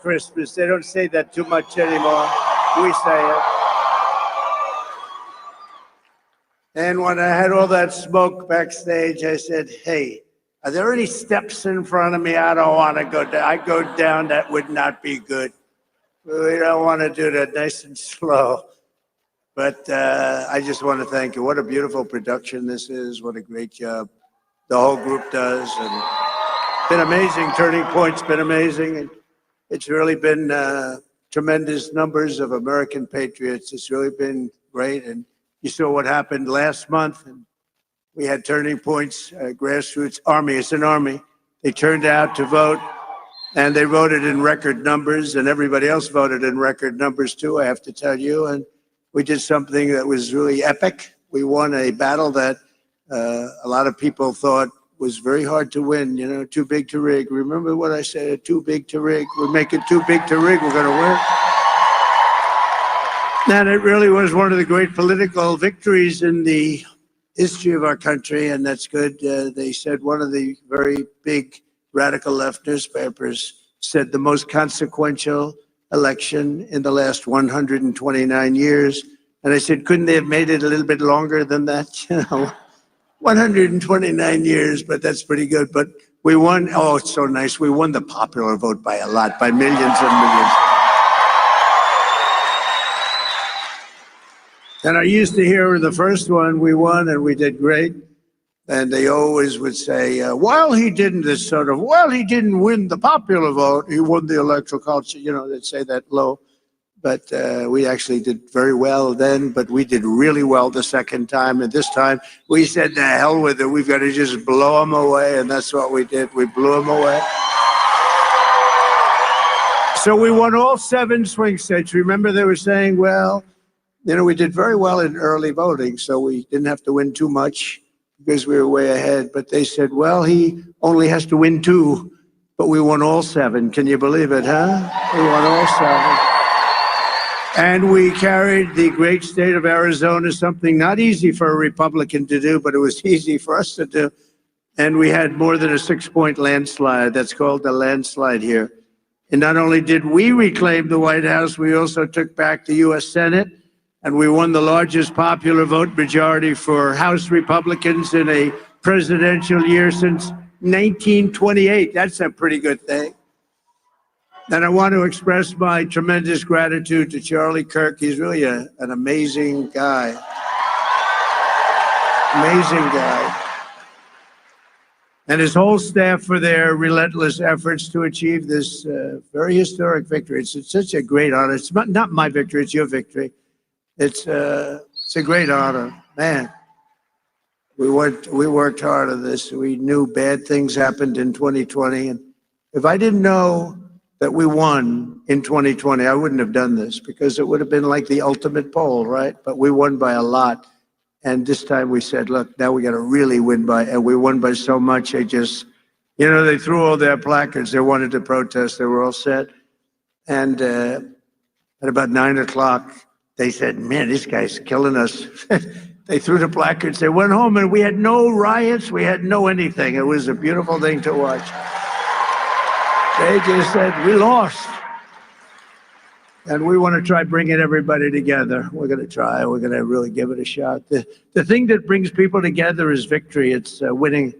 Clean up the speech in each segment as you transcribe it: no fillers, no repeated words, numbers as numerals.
Christmas. They don't say that too much anymore. We say it. And when I had all that smoke backstage, I said, hey, are there any steps in front of me? I don't want to go down. I go down, that would not be good. We don't want to do that, nice and slow. But I just want to thank you. What a beautiful production this is. What a great job the whole group does. And it's been amazing. Turning Point's been amazing. And it's really been tremendous numbers of American patriots. It's really been great. And you saw what happened last month. And we had Turning Point's grassroots army. It's an army. They turned out to vote. And they voted in record numbers. And everybody else voted in record numbers, too, I have to tell you. And we did something that was really epic. We won a battle that a lot of people thought was very hard to win, you know, too big to rig. Remember what I said, too big to rig? We make it too big to rig, we're going to win. And it really was one of the great political victories in the history of our country, and that's good. They said one of the very big radical left newspapers said the most consequential election in the last 129 years. And I said, couldn't they have made it a little bit longer than that? You know, 129 years, but that's pretty good. But we won. Oh, it's so nice. We won the popular vote by a lot, by millions and millions. And I used to hear the first one we won and we did great. And they always would say, well, he didn't win the popular vote. He won the electoral college. You know, they'd say that low. But we actually did very well then, but we did really well the second time. And this time we said, to hell with it. We've got to just blow them away. And that's what we did. We blew them away. So we won all 7 swing states. Remember, they were saying, well, you know, we did very well in early voting, so we didn't have to win too much because we were way ahead. But they said, well, he only has to win 2, but we won all 7. Can you believe it, huh? We won all 7. And we carried the great state of Arizona, something not easy for a Republican to do, but it was easy for us to do. And we had more than a 6-point landslide. That's called a landslide here. And not only did we reclaim the White House, we also took back the U.S. Senate. And we won the largest popular vote majority for House Republicans in a presidential year since 1928. That's a pretty good thing. And I want to express my tremendous gratitude to Charlie Kirk. He's really an amazing guy. Amazing guy. And his whole staff for their relentless efforts to achieve this very historic victory. It's such a great honor. It's not my victory, it's your victory. It's a great honor, man. We worked hard on this. We knew bad things happened in 2020, and if I didn't know that we won in 2020, I wouldn't have done this because it would have been like the ultimate poll, right? But we won by a lot, and this time we said, look, now we got to really win by, and we won by so much. They just, you know, they threw all their placards. They wanted to protest. They were all set, and at about 9 o'clock. They said, man, this guy's killing us. They threw the placards. They went home, and we had no riots. We had no anything. It was a beautiful thing to watch. They just said, we lost. And we want to try bringing everybody together. We're going to try. We're going to really give it a shot. The thing that brings people together is victory. It's winning.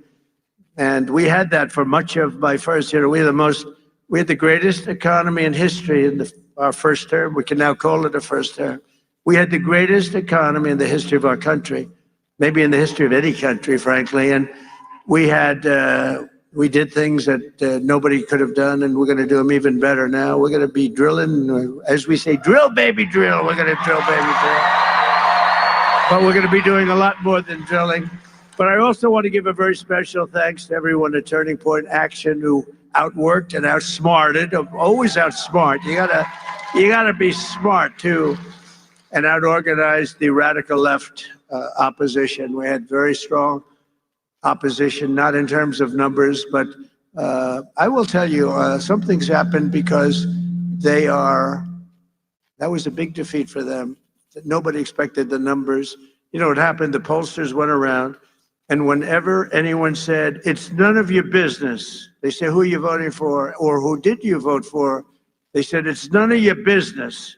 And we had that for much of my first year. We had the greatest economy in history in our first term. We can now call it a first term. We had the greatest economy in the history of our country, maybe in the history of any country, frankly. And we did things that nobody could have done, and we're going to do them even better now. We're going to be drilling, as we say, drill, baby, drill. We're going to drill, baby, drill. But we're going to be doing a lot more than drilling. But I also want to give a very special thanks to everyone at Turning Point Action who outworked and outsmarted, always outsmart. You gotta be smart too, and outorganized the radical left opposition. We had very strong opposition, not in terms of numbers, but I will tell you, something's happened because that was a big defeat for them. Nobody expected the numbers. You know what happened? The pollsters went around, and whenever anyone said, it's none of your business, they say, who are you voting for, or who did you vote for? They said, it's none of your business.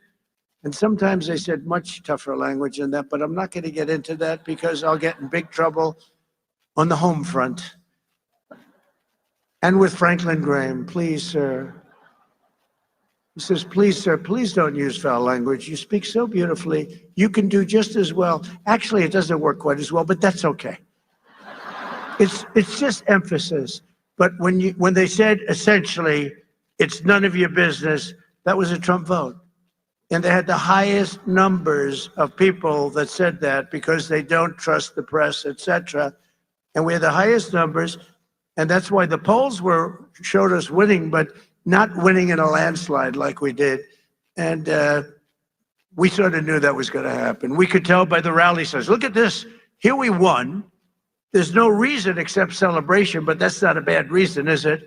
And sometimes they said much tougher language than that, but I'm not going to get into that because I'll get in big trouble on the home front. And with Franklin Graham, please, sir. He says, please, sir, please don't use foul language. You speak so beautifully. You can do just as well. Actually, it doesn't work quite as well, but that's okay. It's just emphasis. But when they said essentially, it's none of your business, that was a Trump vote. And they had the highest numbers of people that said that because they don't trust the press, etc. And we had the highest numbers. And that's why the polls showed us winning, but not winning in a landslide like we did. And we sort of knew that was going to happen. We could tell by the rally size. Look at this. Here we won. There's no reason except celebration, but that's not a bad reason, is it?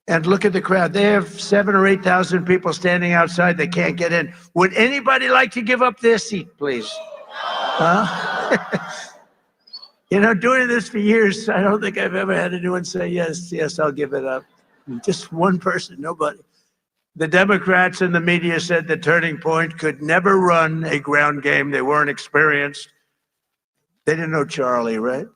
And look at the crowd. They have 7,000 or 8,000 people standing outside. They can't get in. Would anybody like to give up their seat, please? Huh? You know, doing this for years, I don't think I've ever had anyone say, yes, yes, I'll give it up. Just one person, nobody. The Democrats and the media said the Turning Point could never run a ground game. They weren't experienced. They didn't know Charlie, right?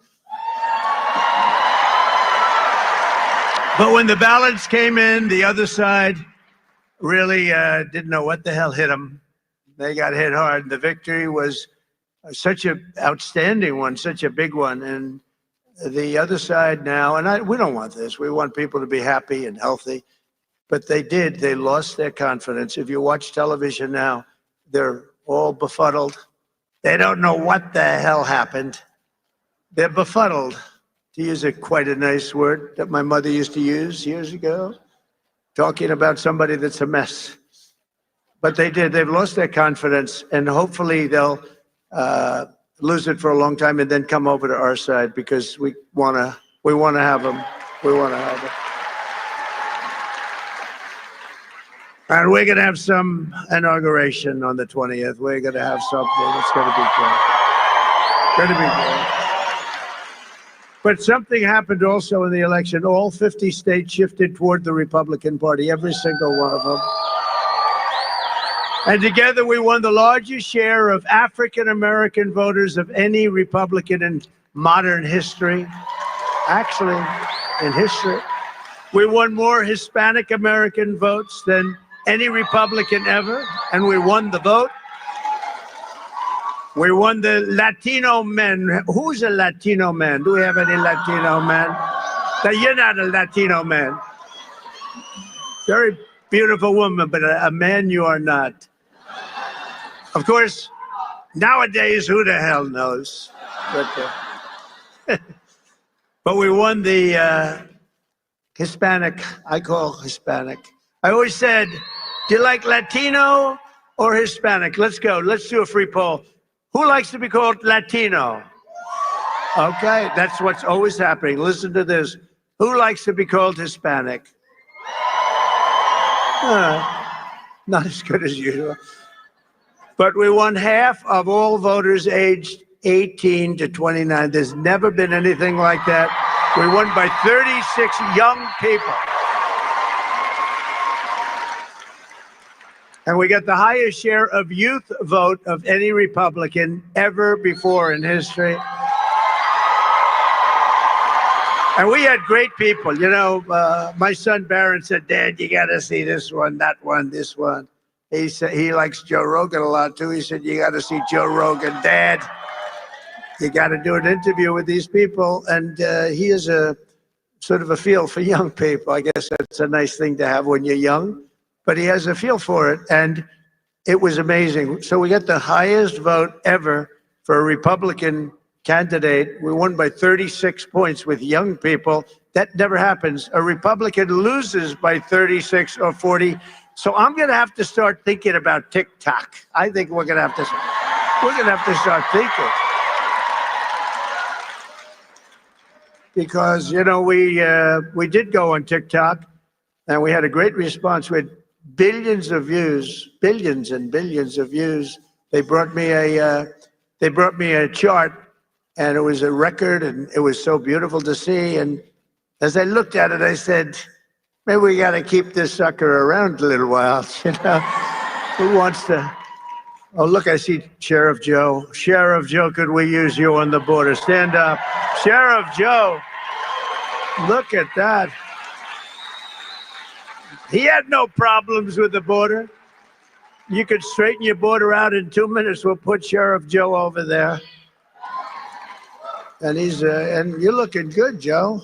But when the ballots came in, the other side really didn't know what the hell hit them. They got hit hard. The victory was such an outstanding one, such a big one. And the other side now, and we don't want this. We want people to be happy and healthy. But they did. They lost their confidence. If you watch television now, they're all befuddled. They don't know what the hell happened. They're befuddled, to use quite a nice word that my mother used to use years ago, talking about somebody that's a mess. But they did. They've lost their confidence, and hopefully they'll lose it for a long time and then come over to our side because we want to have them. We want to have them. And we're going to have some inauguration on the 20th. We're going to have something. It's going to be good. Going to be good. But something happened also in the election. All 50 states shifted toward the Republican Party, every single one of them. And together we won the largest share of African-American voters of any Republican in modern history. Actually, in history. We won more Hispanic American votes than any Republican ever, and we won the vote. We won the Latino men. Who's a Latino man? Do we have any Latino men? Now, you're not a Latino man. Very beautiful woman, but a man you are not. Of course, nowadays, who the hell knows? But we won the Hispanic, I call Hispanic. I always said, do you like Latino or Hispanic? Let's go. Let's do a free poll. Who likes to be called Latino? Okay, that's what's always happening. Listen to this. Who likes to be called Hispanic? Not as good as usual. But we won half of all voters aged 18 to 29. There's never been anything like that. We won by 36 young people. And we got the highest share of youth vote of any Republican ever before in history. And we had great people. You know, my son Barron said, Dad, you got to see this one, that one, this one. He said he likes Joe Rogan a lot, too. He said, you got to see Joe Rogan. Dad, you got to do an interview with these people. And he is a sort of a feel for young people. I guess that's a nice thing to have when you're young. But he has a feel for it, and it was amazing. So we got the highest vote ever for a Republican candidate. We won by 36 points with young people. That never happens. A Republican loses by 36 or 40. So I'm going to have to start thinking about TikTok. I think we're going to have to start thinking. Because, you know, we did go on TikTok, and we had a great response. We had billions of views, billions and billions of views. They brought me a chart, and it was a record, and it was so beautiful to see. And as I looked at it, I said, Maybe we got to keep this sucker around a little while, you know? Who wants to? Oh, look, I see Sheriff Joe. Sheriff Joe, could we use you on the border? Stand up. Sheriff Joe, look at that. He had no problems with the border. You could straighten your border out in 2 minutes. We'll put Sheriff Joe over there. And and you're looking good, Joe.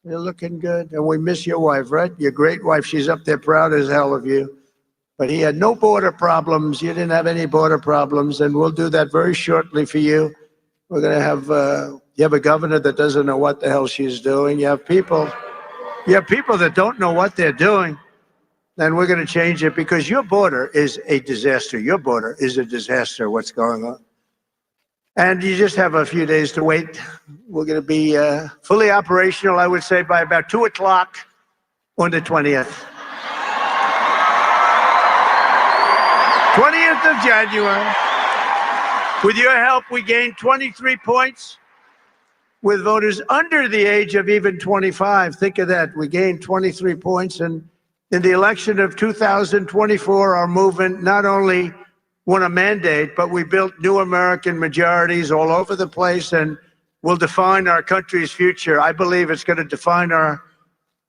You're looking good. And we miss your wife, right? Your great wife. She's up there proud as hell of you. But he had no border problems. You didn't have any border problems. And we'll do that very shortly for you. We're going to have, you have a governor that doesn't know what the hell she's doing. You have people that don't know what they're doing. And we're going to change it because your border is a disaster. Your border is a disaster, what's going on. And you just have a few days to wait. We're going to be fully operational, I would say, by about 2 o'clock on the 20th. 20th of January. With your help, we gained 23 points with voters under the age of even 25. Think of that. We gained 23 points. And in the election of 2024, our movement not only won a mandate, but we built new American majorities all over the place and will define our country's future. I believe it's going to define our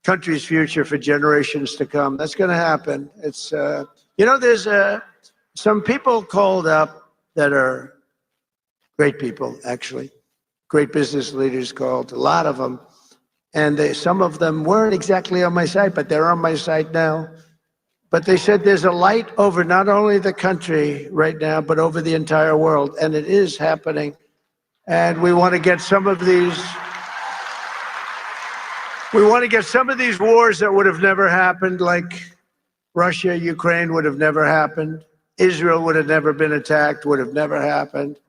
country's future for generations to come. That's going to happen. It's, you know, there's some people called up that are great people, actually, great business leaders called, a lot of them. And some of them weren't exactly on my side, but they're on my side now. But they said there's a light over not only the country right now, but over the entire world. And it is happening. And we want to get some of these, wars that would have never happened, like Russia, Ukraine would have never happened. Israel would have never been attacked, would have never happened.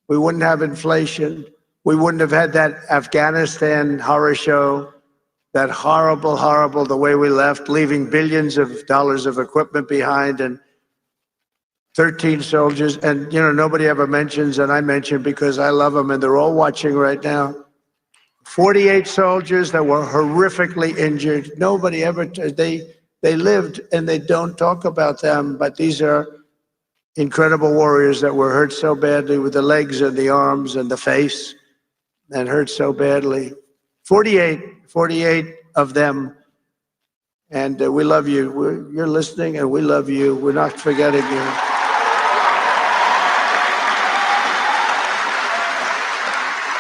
We wouldn't have inflation. We wouldn't have had that Afghanistan horror show, that horrible, horrible, the way we left, leaving billions of dollars of equipment behind and 13 soldiers. And, you know, nobody ever mentions, and I mention because I love them and they're all watching right now. 48 soldiers that were horrifically injured. Nobody ever, they lived and they don't talk about them, but these are incredible warriors that were hurt so badly with the legs and the arms and the face and hurt so badly. 48 of them. And we love you. You're listening and we love you. We're not forgetting you.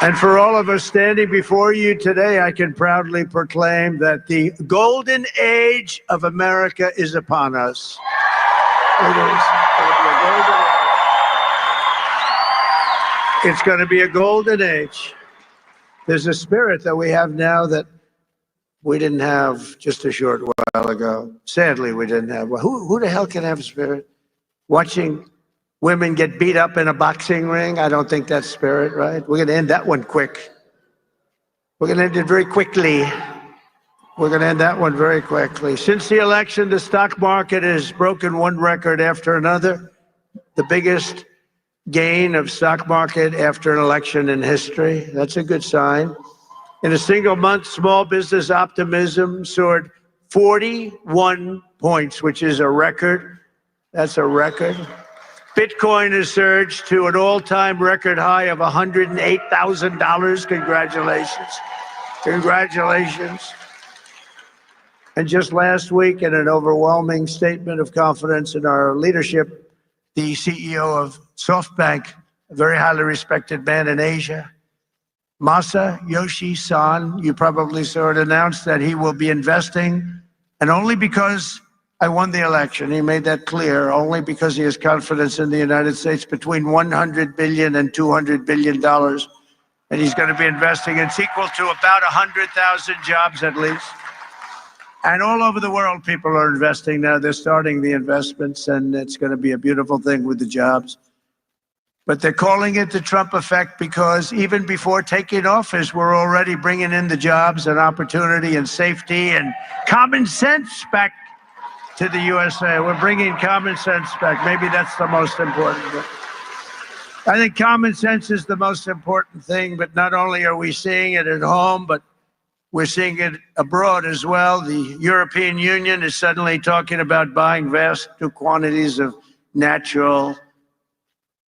And for all of us standing before you today, I can proudly proclaim that the golden age of America is upon us. It is. It's going to be a golden age. There's a spirit that we have now that we didn't have just a short while ago. Sadly, we didn't have. Well, who the hell can have a spirit? Watching women get beat up in a boxing ring? I don't think that's spirit, right? We're going to end that one quick. We're going to end it very quickly. We're going to end that one very quickly. Since the election, the stock market has broken one record after another. The biggest gain of stock market after an election in history. That's a good sign. In a single month, small business optimism soared 41 points, which is a record. That's a record. Bitcoin has surged to an all-time record high of $108,000. Congratulations. Congratulations. And just last week, in an overwhelming statement of confidence in our leadership, the CEO of SoftBank, a very highly respected man in Asia, Masayoshi Son, you probably saw it, announced that he will be investing, and only because I won the election, he made that clear, only because he has confidence in the United States, between $100 billion and $200 billion. And he's going to be investing. It's equal to about 100,000 jobs at least. And all over the world, people are investing now. They're starting the investments, and it's going to be a beautiful thing with the jobs. But they're calling it the Trump effect because even before taking office, we're already bringing in the jobs and opportunity and safety and common sense back to the USA. We're bringing common sense back. Maybe that's the most important thing. I think common sense is the most important thing, but not only are we seeing it at home, but We're seeing it abroad as well. The European Union is suddenly talking about buying vast quantities of natural,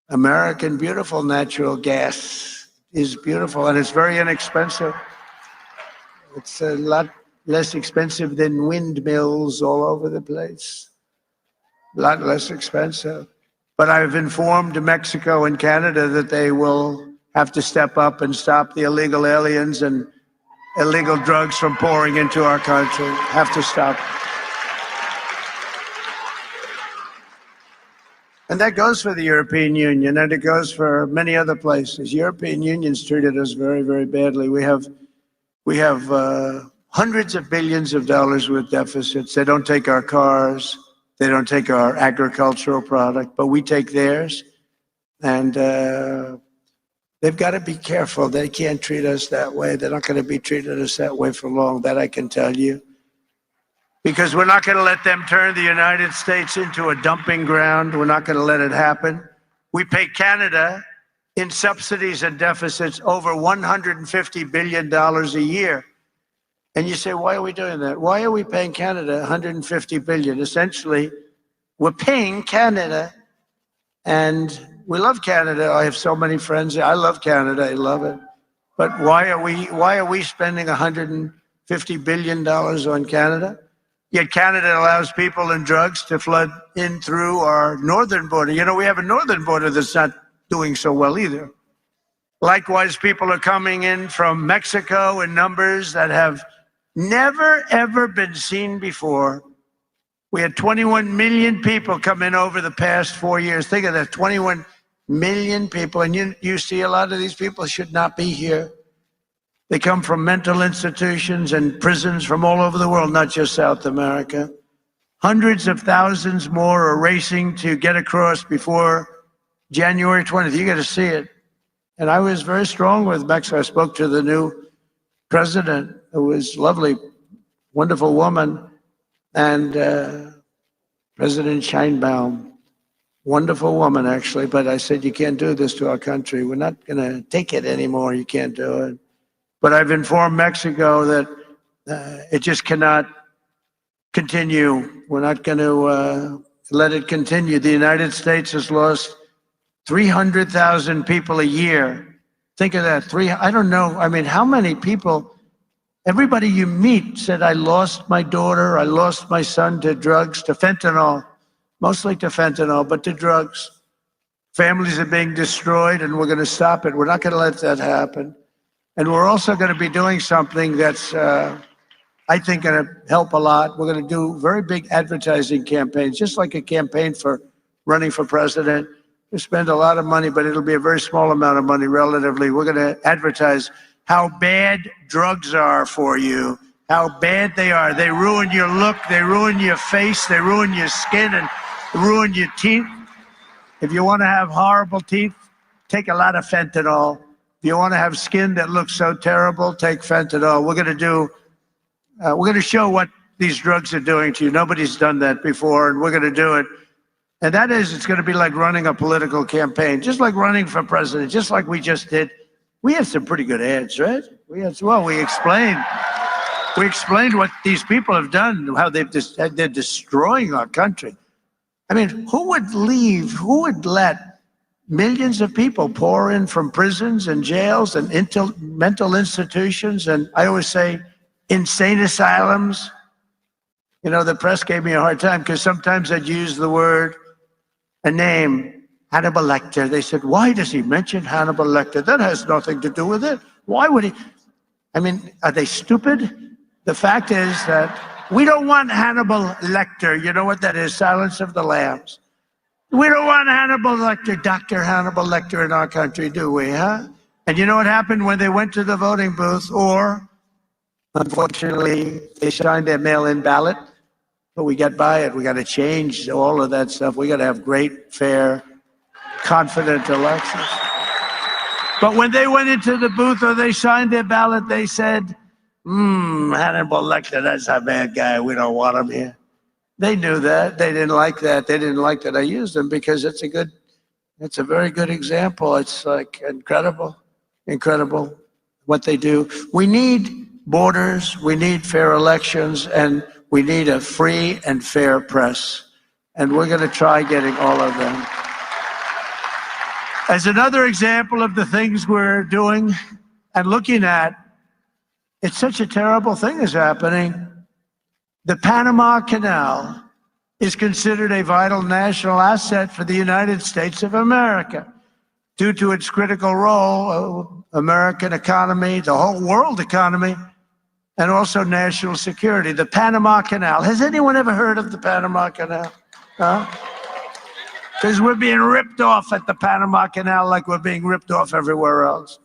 American, beautiful natural gas. Is beautiful, and it's very inexpensive. It's a lot less expensive than windmills all over the place. A lot less expensive. But I've informed Mexico and Canada that they will have to step up and stop the illegal aliens and illegal drugs from pouring into our country. Have to stop. And that goes for the European Union, and it goes for many other places. European Union's treated us very, very badly. We have hundreds of billions of dollars with deficits. They don't take our cars. They don't take our agricultural product, but we take theirs. And they've got to be careful. They can't treat us that way. They're not going to be treating us that way for long, that I can tell you. Because we're not going to let them turn the United States into a dumping ground. We're not going to let it happen. We pay Canada in subsidies and deficits over $150 billion a year. And you say, why are we doing that? Why are we paying Canada $150 billion? Essentially, we're paying Canada, and we love Canada. I have so many friends. I love Canada. I love it. But why are we spending $150 billion on Canada? Yet Canada allows people and drugs to flood in through our northern border. You know, we have a northern border that's not doing so well either. Likewise, people are coming in from Mexico in numbers that have never, ever been seen before. We had 21 million people come in over the past 4 years. Think of that, 21 million people. And you see a lot of these people should not be here. They come from mental institutions and prisons from all over the world, not just South America. Hundreds of thousands more are racing to get across before January 20th. You got to see it. And I was very strong with Mexico. I spoke to the new president, who was lovely, wonderful woman, and President Sheinbaum, wonderful woman, actually. But I said, you can't do this to our country. We're not going to take it anymore. You can't do it. But I've informed Mexico that it just cannot continue. We're not going to let it continue. The United States has lost 300,000 people a year. Think of that. I don't know. I mean, how many people, everybody you meet said, I lost my daughter, I lost my son to drugs, to fentanyl, mostly to fentanyl, but to drugs. Families are being destroyed, and we're going to stop it. We're not going to let that happen. And we're also going to be doing something that's, I think, going to help a lot. We're going to do very big advertising campaigns, just like a campaign for running for president. We spend a lot of money, but it'll be a very small amount of money relatively. We're going to advertise how bad drugs are for you, how bad they are. They ruin your look, they ruin your face, they ruin your skin, and ruin your teeth. If you want to have horrible teeth, take a lot of fentanyl. If you want to have skin that looks so terrible, take fentanyl. We're going to show what these drugs are doing to you. Nobody's done that before, and we're going to do it. And that is, it's going to be like running a political campaign, just like running for president, just like we just did. We had some pretty good ads, right? We explained what these people have done, how they're destroying our country. I mean, who would let millions of people pour in from prisons and jails and into mental institutions? And I always say insane asylums. You know, the press gave me a hard time because sometimes I'd use the word, a name, Hannibal Lecter. They said, why does he mention Hannibal Lecter? That has nothing to do with it. Why would he? I mean, are they stupid? The fact is that we don't want Hannibal Lecter. You know what that is? Silence of the Lambs. We don't want Hannibal Lecter, Dr. Hannibal Lecter in our country, do we, huh? And you know what happened when they went to the voting booth? Or, unfortunately, they signed their mail-in ballot. But we get by it. We got to change all of that stuff. We got to have great, fair, confident elections. But when they went into the booth or they signed their ballot, they said, Hannibal Lecter, that's a bad guy. We don't want him here. They knew that. They didn't like that. They didn't like that I used them because it's a very good example. It's like incredible what they do. We need borders, we need fair elections, and we need a free and fair press. And we're going to try getting all of them. As another example of the things we're doing and looking at, it's such a terrible thing is happening. The Panama Canal is considered a vital national asset for the United States of America due to its critical role of American economy, the whole world economy, and also national security. The Panama Canal. Has anyone ever heard of the Panama Canal? Because we're being ripped off at the Panama Canal like we're being ripped off everywhere else.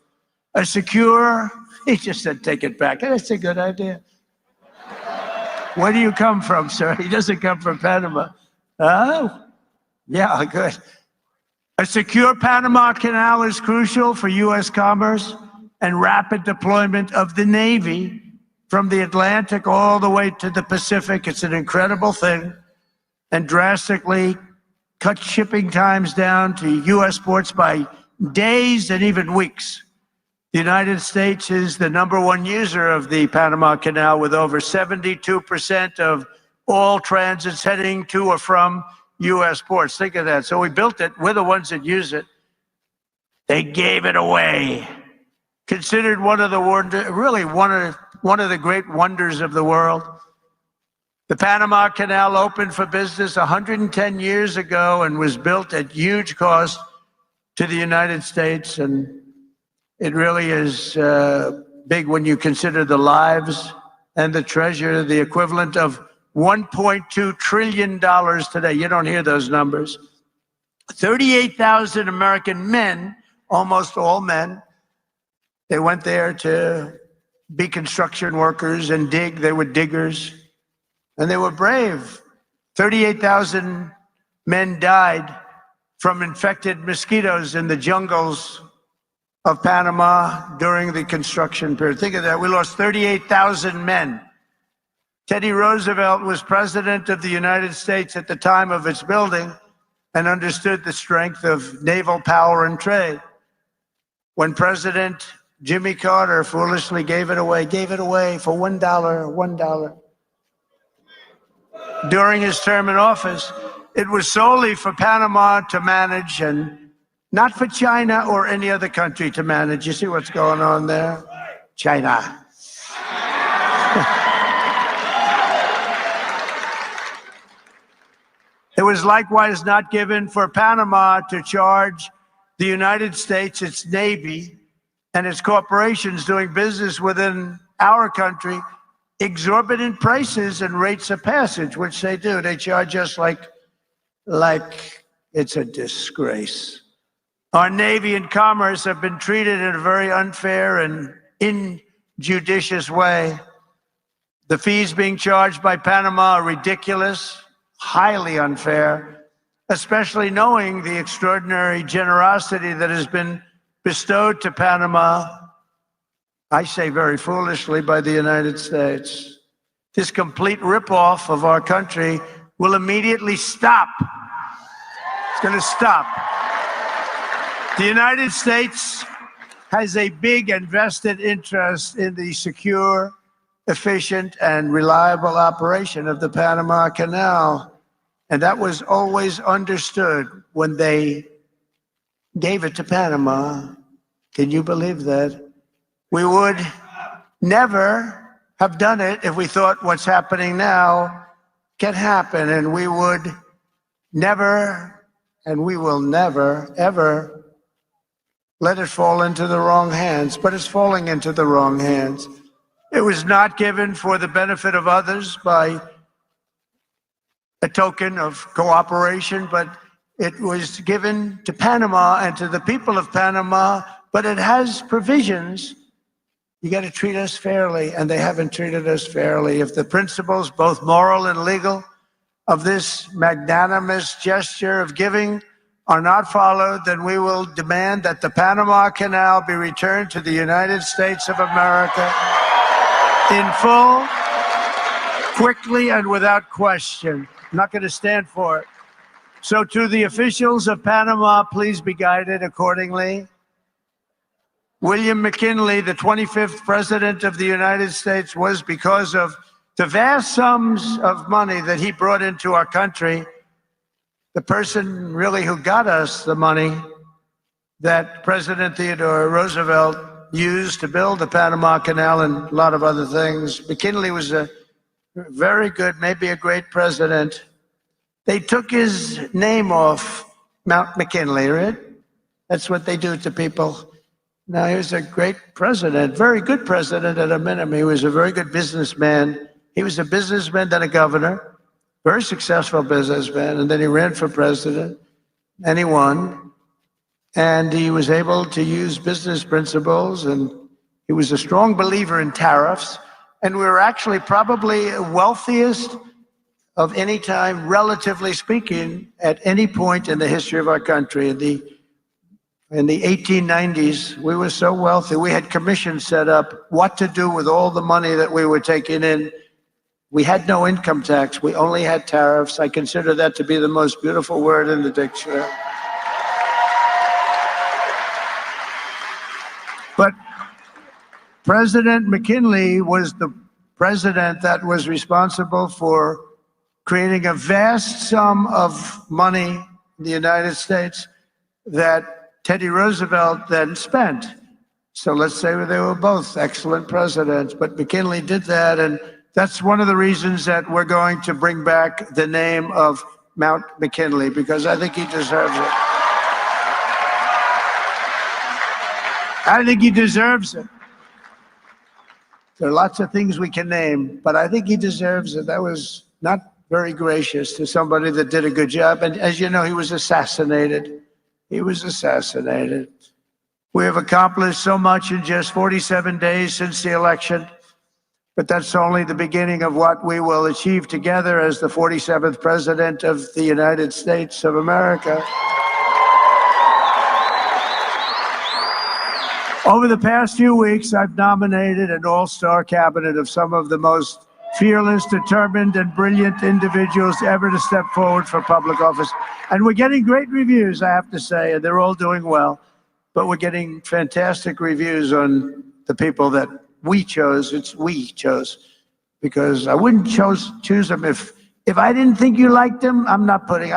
A secure, he just said, take it back. That's a good idea. Where do you come from, sir? He doesn't come from Panama. Oh, yeah, good. A secure Panama Canal is crucial for U.S. commerce and rapid deployment of the Navy from the Atlantic all the way to the Pacific. It's an incredible thing, and drastically cut shipping times down to U.S. ports by days and even weeks. The United States is the #1 user of the Panama Canal, with over 72% of all transits heading to or from U.S. ports. Think of that. So we built it. We're the ones that use it. They gave it away. Considered one of the one of the great wonders of the world. The Panama Canal opened for business 110 years ago and was built at huge cost to the United States. And it really is big when you consider the lives and the treasure, the equivalent of $1.2 trillion today. You don't hear those numbers. 38,000 American men, almost all men, they went there to be construction workers and dig. They were diggers, and they were brave. 38,000 men died from infected mosquitoes in the jungles of Panama during the construction period. Think of that. We lost 38,000 men. Teddy Roosevelt was president of the United States at the time of its building and understood the strength of naval power and trade. When President Jimmy Carter foolishly gave it away for $1. During his term in office, it was solely for Panama to manage and not for China or any other country to manage. You see what's going on there? China. It was likewise not given for Panama to charge the United States, its Navy, and its corporations doing business within our country exorbitant prices and rates of passage, which they do. They charge us like it's a disgrace. Our Navy and commerce have been treated in a very unfair and injudicious way. The fees being charged by Panama are ridiculous, highly unfair, especially knowing the extraordinary generosity that has been bestowed to Panama, I say very foolishly, by the United States. This complete ripoff of our country will immediately stop. It's going to stop. The United States has a big and vested interest in the secure, efficient, and reliable operation of the Panama Canal. And that was always understood when they gave it to Panama. Can you believe that? We would never have done it if we thought what's happening now can happen. And we would never, and we will never, ever let it fall into the wrong hands. But it's falling into the wrong hands. It was not given for the benefit of others by a token of cooperation, but it was given to Panama and to the people of Panama, but it has provisions. You got to treat us fairly, and they haven't treated us fairly. If the principles, both moral and legal, of this magnanimous gesture of giving are not followed, then we will demand that the Panama Canal be returned to the United States of America in full, quickly, and without question. I'm not going to stand for it. So to the officials of Panama, please be guided accordingly. William McKinley, the 25th President of the United States, was because of the vast sums of money that he brought into our country. The person really who got us the money that President Theodore Roosevelt used to build the Panama Canal and a lot of other things. McKinley was a very good, maybe a great president. They took his name off Mount McKinley, right? That's what they do to people. Now, he was a great president, very good president at a minimum. He was a very good businessman. He was a businessman, then a governor, very successful businessman, and then he ran for president, and he won. And he was able to use business principles, and he was a strong believer in tariffs. And we were actually probably wealthiest of any time, relatively speaking, at any point in the history of our country. In the 1890s, we were so wealthy, we had commissions set up what to do with all the money that we were taking in. We had no income tax. We only had tariffs. I consider that to be the most beautiful word in the dictionary. But President McKinley was the president that was responsible for creating a vast sum of money in the United States that Teddy Roosevelt then spent. So let's say they were both excellent presidents, but McKinley did that, and that's one of the reasons that we're going to bring back the name of Mount McKinley, because I think he deserves it. I think he deserves it. There are lots of things we can name, but I think he deserves it. That was not very gracious to somebody that did a good job. And as you know, he was assassinated. He was assassinated. We have accomplished so much in just 47 days since the election, but that's only the beginning of what we will achieve together as the 47th President of the United States of America. Over the past few weeks, I've nominated an all-star cabinet of some of the most fearless, determined, and brilliant individuals ever to step forward for public office. And we're getting great reviews, I have to say, and they're all doing well. But we're getting fantastic reviews on the people that we chose. It's we chose, because I wouldn't choose them if I didn't think you liked them. I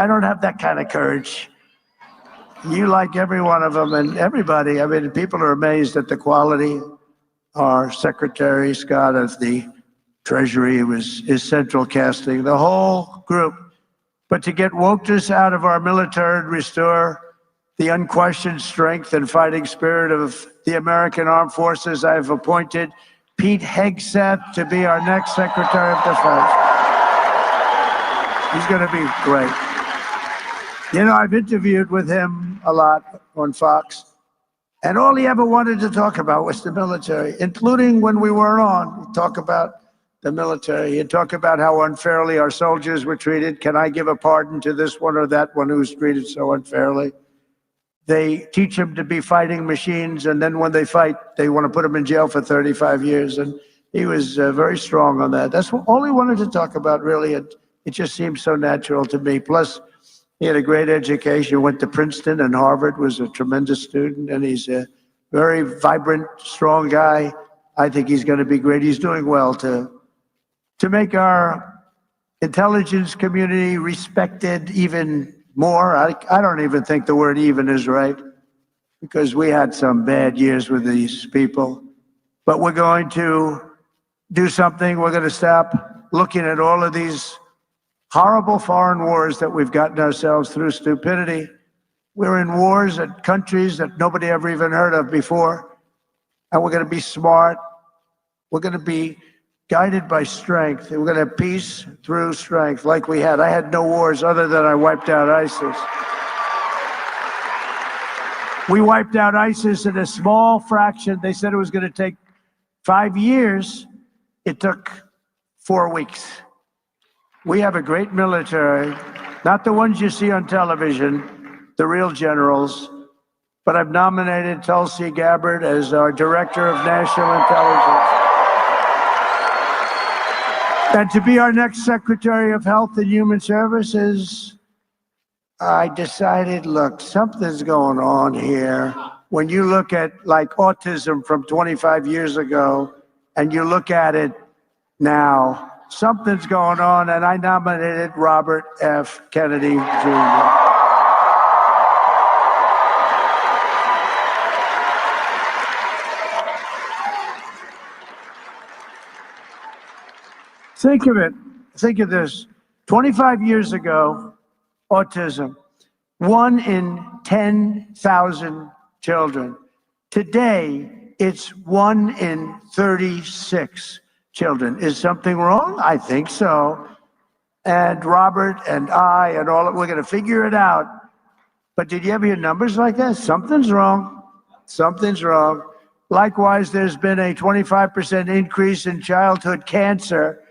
don't have that kind of courage. You like every one of them, and everybody. I mean, people are amazed at the quality. Our Secretary Scott of the Treasury is central casting, the whole group. But to get wokeness out of our military and restore the unquestioned strength and fighting spirit of the American Armed Forces, I've appointed Pete Hegseth to be our next Secretary of Defense. He's going to be great. You know, I've interviewed with him a lot on Fox, and all he ever wanted to talk about was the military, including when we weren't on. He'd talk about the military. He'd talk about how unfairly our soldiers were treated. Can I give a pardon to this one or that one who was treated so unfairly? They teach them to be fighting machines, and then when they fight, they want to put them in jail for 35 years. And he was very strong on that. That's all he wanted to talk about, really. It just seems so natural to me. Plus, he had a great education, went to Princeton and Harvard, was a tremendous student, and he's a very vibrant, strong guy. I think he's going to be great. He's doing well to make our intelligence community respected even more. I don't even think the word even is right, because we had some bad years with these people. But we're going to do something. We're going to stop looking at all of these horrible foreign wars that we've gotten ourselves through stupidity. We're in wars at countries that nobody ever even heard of before. And we're going to be smart. We're going to be guided by strength. We're going to have peace through strength like we had. I had no wars other than I wiped out ISIS. We wiped out ISIS in a small fraction. They said it was going to take 5 years. It took 4 weeks. We have a great military, not the ones you see on television, the real generals, but I've nominated Tulsi Gabbard as our Director of National Intelligence. And to be our next Secretary of Health and Human Services, I decided, look, something's going on here. when you look at like autism from 25 years ago and you look at it now, something's going on, and I nominated Robert F. Kennedy Jr. Think of it. Think of this. 25 years ago, autism, 1 in 10,000 children. Today, it's 1 in 36 children. Is something wrong? I think so. And Robert and I and all, we're going to figure it out. But did you ever hear numbers like that? Something's wrong. Something's wrong. Likewise, there's been a 25% increase in childhood cancer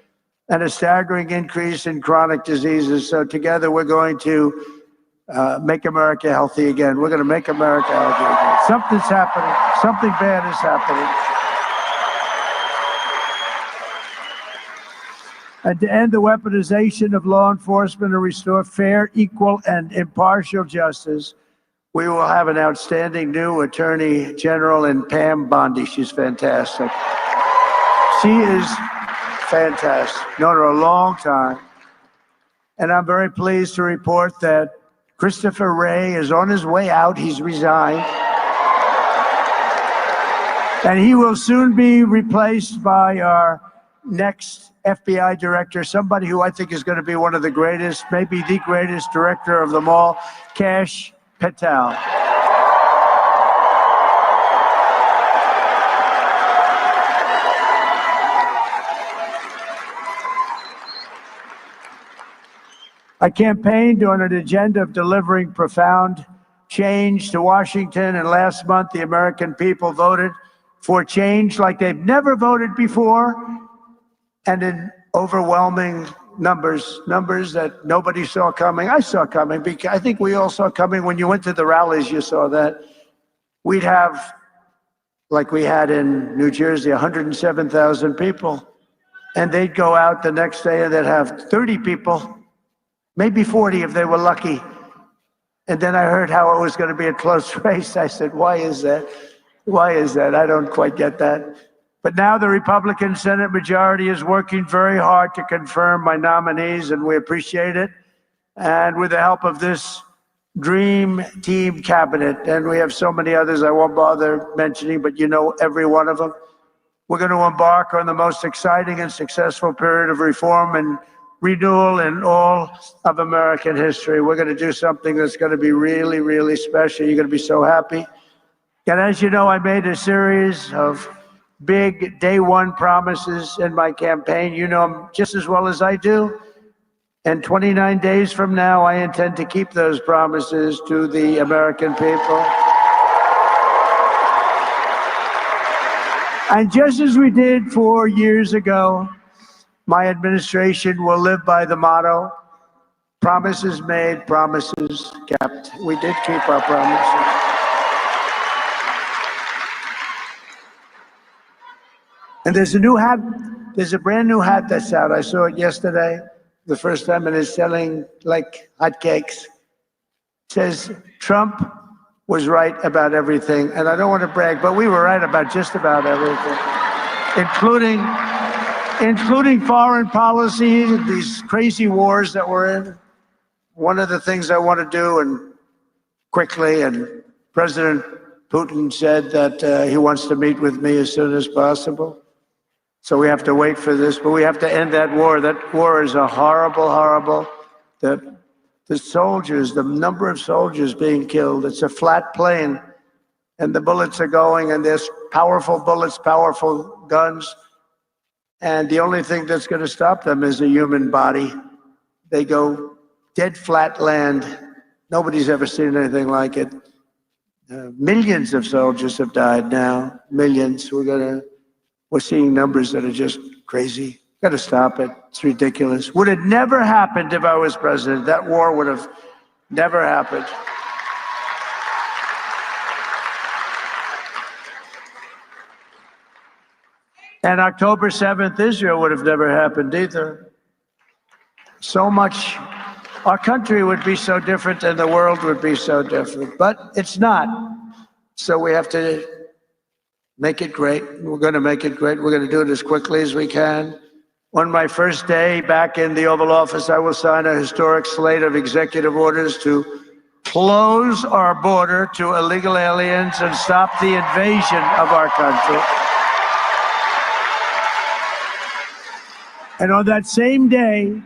and a staggering increase in chronic diseases. So together we're going to make America healthy again. We're going to make America healthy again. Something's happening. Something bad is happening. And to end the weaponization of law enforcement and restore fair, equal, and impartial justice, we will have an outstanding new Attorney General in Pam Bondi. She's fantastic. She is fantastic. Known her a long time. And I'm very pleased to report that Christopher Wray is on his way out. He's resigned. And he will soon be replaced by our next FBI director, somebody who I think is going to be one of the greatest, maybe the greatest director of them all, Kash Patel. I campaigned on an agenda of delivering profound change to Washington, and last month the American people voted for change like they've never voted before, and in overwhelming numbers that nobody saw coming. I saw coming, because I think we all saw coming. When you went to the rallies, you saw that we'd have, like we had in New Jersey, 107,000 people, and they'd go out the next day and they'd have 30 people, maybe 40 if they were lucky. And then I heard how it was going to be a close race. I said, why is that? Why is that? I don't quite get that. But now the Republican Senate majority is working very hard to confirm my nominees, and we appreciate it. And with the help of this dream team cabinet, and we have so many others I won't bother mentioning, but you know every one of them, we're going to embark on the most exciting and successful period of reform and renewal in all of American history. We're going to do something that's going to be really, really special. You're going to be so happy. And as you know, I made a series of big day one promises in my campaign. You know them just as well as I do. And 29 days from now, I intend to keep those promises to the American people. And just as we did 4 years ago, my administration will live by the motto, promises made, promises kept. We did keep our promises. And there's a new hat, there's a brand new hat that's out. I saw it yesterday, the first time, and it's selling like hotcakes. It says, Trump was right about everything. And I don't want to brag, but we were right about just about everything, including foreign policy, these crazy wars that we're in. One of the things I want to do, and quickly, and President Putin said that he wants to meet with me as soon as possible. So we have to wait for this, but we have to end that war. That war is a horrible, horrible, the soldiers, the number of soldiers being killed, it's a flat plane, and the bullets are going, and there's powerful bullets, powerful guns, and the only thing that's going to stop them is a human body. They go dead flat land. Nobody's ever seen anything like it. Millions of soldiers have died now, millions. We're seeing numbers that are just crazy. Got to stop it. It's ridiculous. Would have never happened if I was president. That war would have never happened. And October 7th, Israel would have never happened either. So much, our country would be so different and the world would be so different. But it's not. So we have to make it great. We're going to make it great. We're going to do it as quickly as we can. On my first day back in the Oval Office, I will sign a historic slate of executive orders to close our border to illegal aliens and stop the invasion of our country. And on that same day,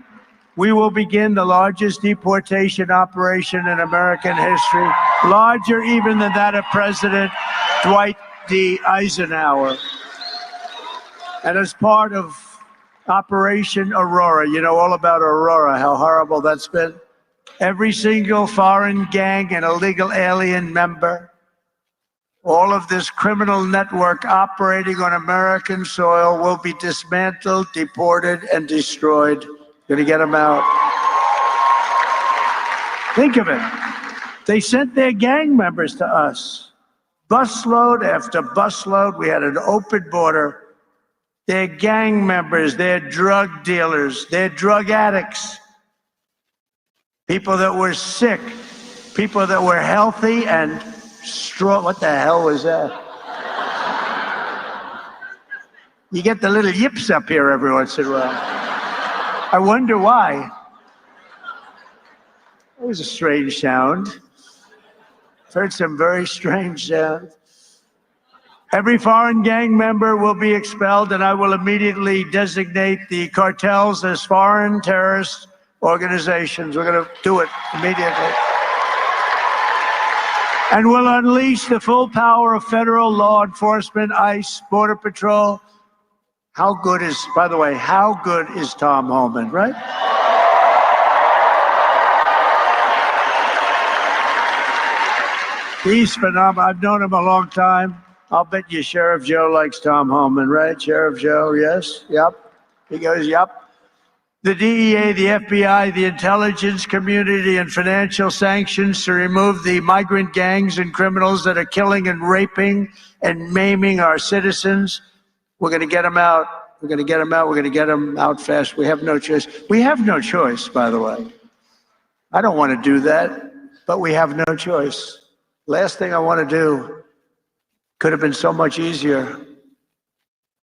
we will begin the largest deportation operation in American history, larger even than that of President Dwight D. Eisenhower. And as part of Operation Aurora, you know all about Aurora, how horrible that's been. Every single foreign gang and illegal alien member, all of this criminal network operating on American soil will be dismantled, deported, and destroyed. Going to get them out. Think of it. They sent their gang members to us. Busload after busload. We had an open border. They're gang members, they're drug dealers, they're drug addicts, people that were sick, people that were healthy and strong. What the hell was that? You get the little yips up here every once in a while. I wonder why. It was a strange sound. I've heard some very strange sounds. Every foreign gang member will be expelled, and I will immediately designate the cartels as foreign terrorist organizations. We're going to do it immediately. And we'll unleash the full power of federal law enforcement, ICE, Border Patrol. How good is, by the way, how good is Tom Homan, right? He's phenomenal. I've known him a long time. I'll bet you Sheriff Joe likes Tom Homan, right? Sheriff Joe, yes? Yep. He goes, yep. The DEA, the FBI, the intelligence community, and financial sanctions to remove the migrant gangs and criminals that are killing and raping and maiming our citizens. We're going to get them out. We're going to get them out. We're going to get them out fast. We have no choice. We have no choice, by the way. I don't want to do that, but we have no choice. Last thing I want to do. Could have been so much easier.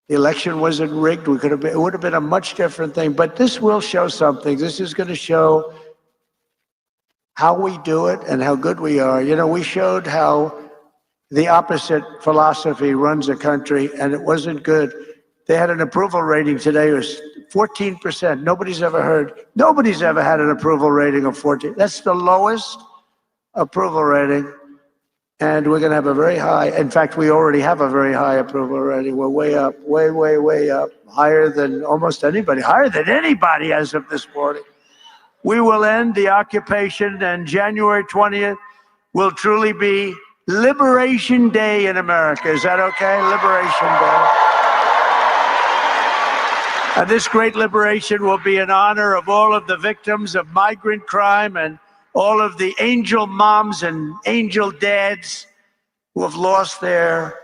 The election wasn't rigged. It would have been a much different thing. But this will show something. This is going to show how we do it and how good we are. You know, we showed how the opposite philosophy runs a country, and it wasn't good. They had an approval rating today. It was 14%. Nobody's ever had an approval rating of 14. That's the lowest approval rating. And we're going to have a very high, in fact, we already have a very high approval rating. We're way up, way up, higher than almost anybody, higher than anybody as of this morning. We will end the occupation, and January 20th will truly be Liberation Day in America. Is that okay? Liberation Day. And this great liberation will be in honor of all of the victims of migrant crime and all of the angel moms and angel dads who have lost their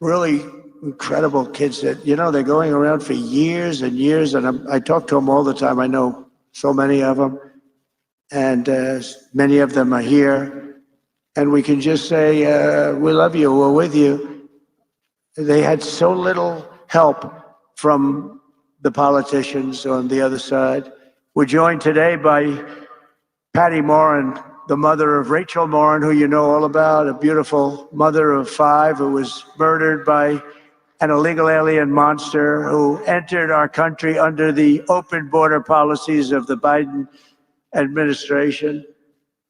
really incredible kids that, you know, they're going around for years and years. And I talk to them all the time. I know so many of them, and many of them are here. And we can just say, we love you, we're with you. They had so little help from the politicians on the other side. We're joined today by Patty Morin, the mother of Rachel Morin, who you know all about, a beautiful mother of 5 who was murdered by an illegal alien monster who entered our country under the open border policies of the Biden administration.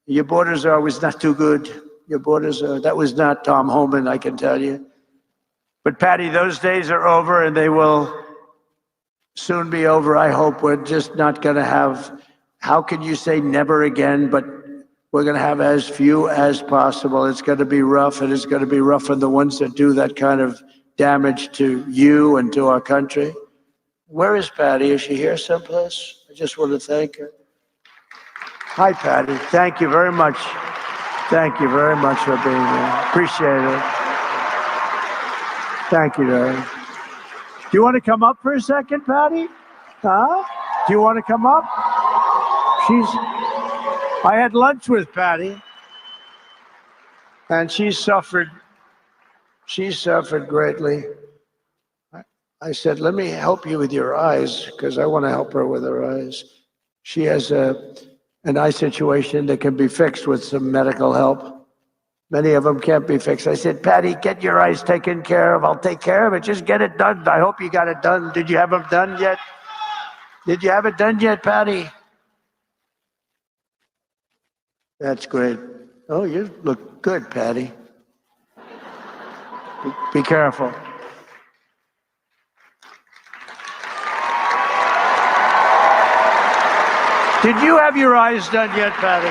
Your borders are always not too good. Your borders are, that was not Tom Homan, I can tell you. But Patty, those days are over, and they will soon be over. I hope we're just not going to have, how can you say never again? But we're going to have as few as possible. It's going to be rough, and it's going to be rough on the ones that do that kind of damage to you and to our country. Where is Patty? Is she here someplace? I just want to thank her. Hi, Patty. Thank you very much. Thank you very much for being here. Appreciate it. Thank you, darling. Do you want to come up for a second, Patty? Huh? Do you want to come up? I had lunch with Patty. And she suffered greatly. I said, let me help you with your eyes, because I want to help her with her eyes. She has an eye situation that can be fixed with some medical help. Many of them can't be fixed. I said, Patty, get your eyes taken care of. I'll take care of it. Just get it done. I hope you got it done. Did you have them done yet? Did you have it done yet, Patty? That's great. Oh, you look good, Patty. Be careful. Did you have your eyes done yet, Patty?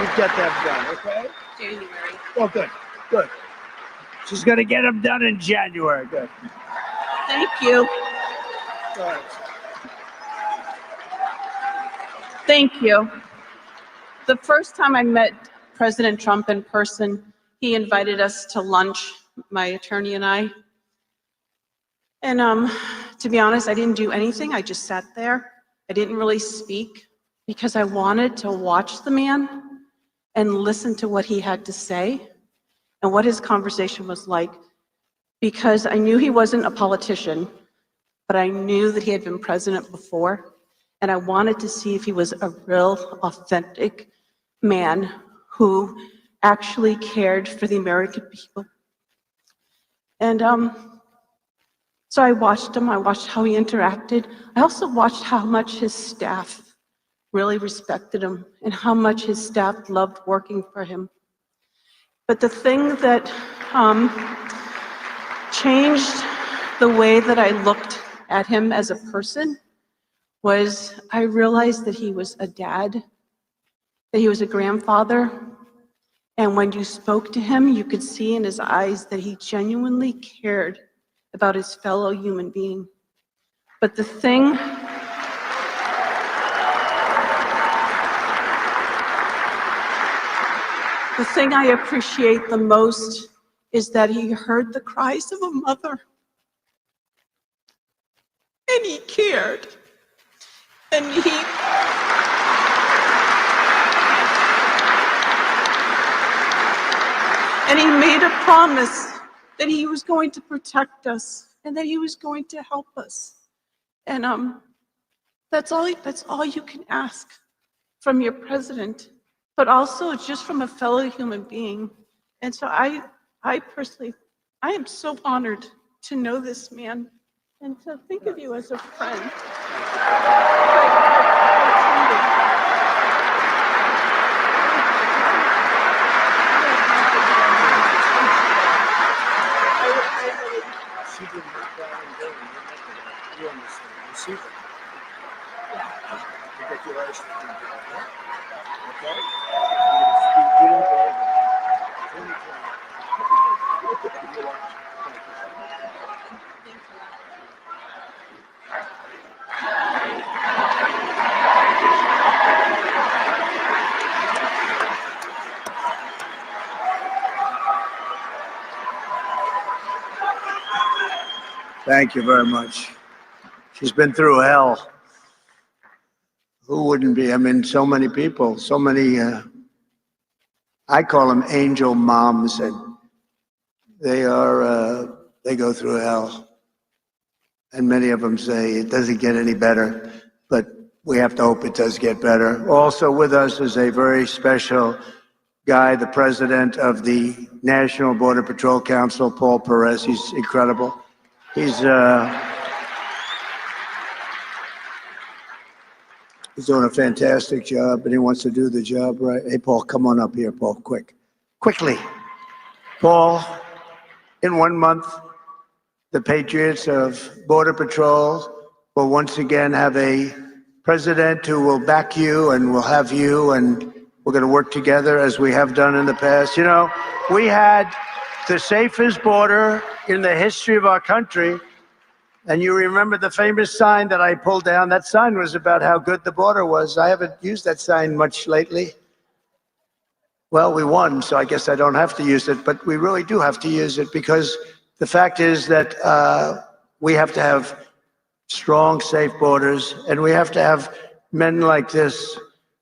You get them done, okay? January. Oh, good, good. She's going to get them done in January. Good. Thank you. Good. Thank you. The first time I met President Trump in person, he invited us to lunch, my attorney and I. And to be honest, I didn't do anything. I just sat there. I didn't really speak because I wanted to watch the man and listen to what he had to say and what his conversation was like, because I knew he wasn't a politician, but I knew that he had been president before, and I wanted to see if he was a real, authentic man who actually cared for the American people. And so I watched him. I watched how he interacted. I also watched how much his staff really respected him and how much his staff loved working for him. But the thing that changed the way that I looked at him as a person was I realized that he was a dad, that he was a grandfather, and when you spoke to him, you could see in his eyes that he genuinely cared about his fellow human being. But the thing I appreciate the most is that he heard the cries of a mother, and he cared, and he made a promise that he was going to protect us and that he was going to help us. And that's all you can ask from your president, but also just from a fellow human being. And so I personally, I am so honored to know this man and to think of you as a friend. She didn't make that and go. You understand. You see that? You get your eyes taken care of. Okay? You didn't believe it. Thank you very much. She's been through hell. Who wouldn't be? I mean, so many people, so many, I call them angel moms, and they go through hell. And many of them say it doesn't get any better, but we have to hope it does get better. Also with us is a very special guy, the president of the National Border Patrol Council, Paul Perez. He's incredible. He's doing a fantastic job, and he wants to do the job right. Hey, Paul, come on up here, Paul, quickly. Paul, in 1 month, the Patriots of Border Patrol will once again have a president who will back you and will have you, and we're going to work together as we have done in the past. You know, we had the safest border in the history of our country. And you remember the famous sign that I pulled down? That sign was about how good the border was. I haven't used that sign much lately. Well, we won, so I guess I don't have to use it, but we really do have to use it, because the fact is that we have to have strong, safe borders, and we have to have men like this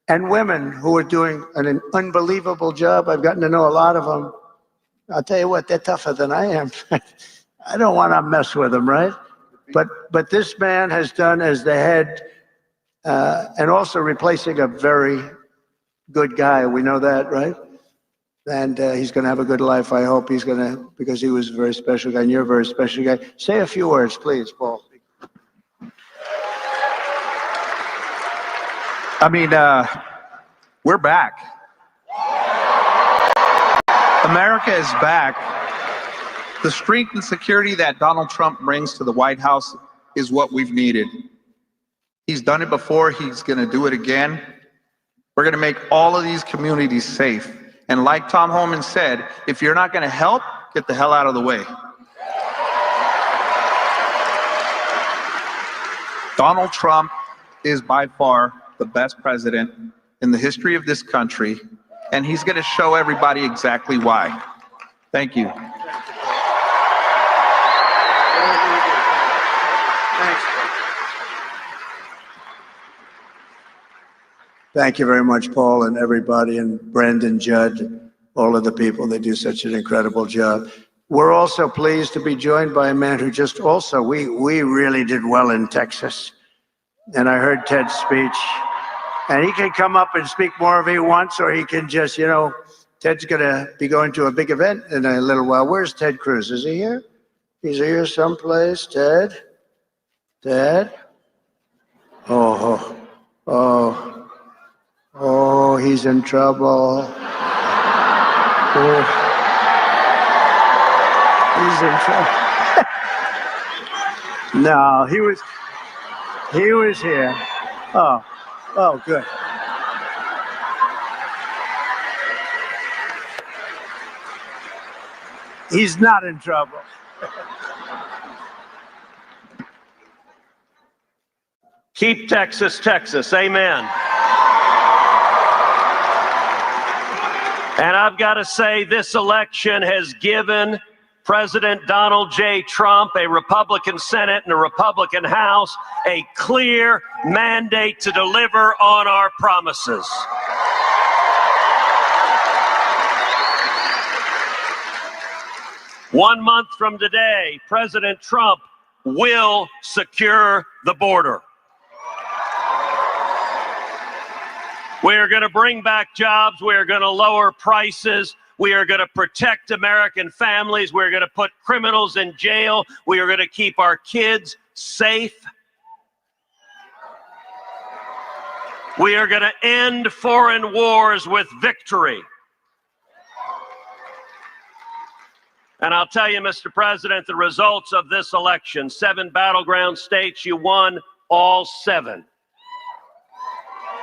and women who are doing an unbelievable job. I've gotten to know a lot of them. I'll tell you what, they're tougher than I am. I don't want to mess with them, right? But this man has done as the head, and also replacing a very good guy. We know that, right? And he's going to have a good life. I hope he's going to, because he was a very special guy, and you're a very special guy. Say a few words, please, Paul. I mean, we're back. America is back. The strength and security that Donald Trump brings to the White House is what we've needed. He's done it before. He's going to do it again. We're going to make all of these communities safe. And like Tom Homan said, if you're not going to help, get the hell out of the way. Donald Trump is by far the best president in the history of this country, and he's going to show everybody exactly why. Thank you. Thank you very much, Paul, and everybody, and Brendan, Judd, all of the people. They do such an incredible job. We're also pleased to be joined by a man who just also, we really did well in Texas. And I heard Ted's speech. And he can come up and speak more if he wants, or he can just, you know, Ted's going to be going to a big event in a little while. Where's Ted Cruz? Is he here? He's here someplace. Ted? Ted? Oh, he's in trouble. Oh, he's in trouble. No, he was here. Oh, good. He's not in trouble. Keep Texas, Texas. Amen. And I've got to say, this election has given President Donald J. Trump, a Republican Senate and a Republican House, a clear mandate to deliver on our promises. One month from today, President Trump will secure the border. We are going to bring back jobs. We are going to lower prices. We are going to protect American families. We're going to put criminals in jail. We are going to keep our kids safe. We are going to end foreign wars with victory. And I'll tell you, Mr. President, the results of this election, 7 battleground states, you won all 7.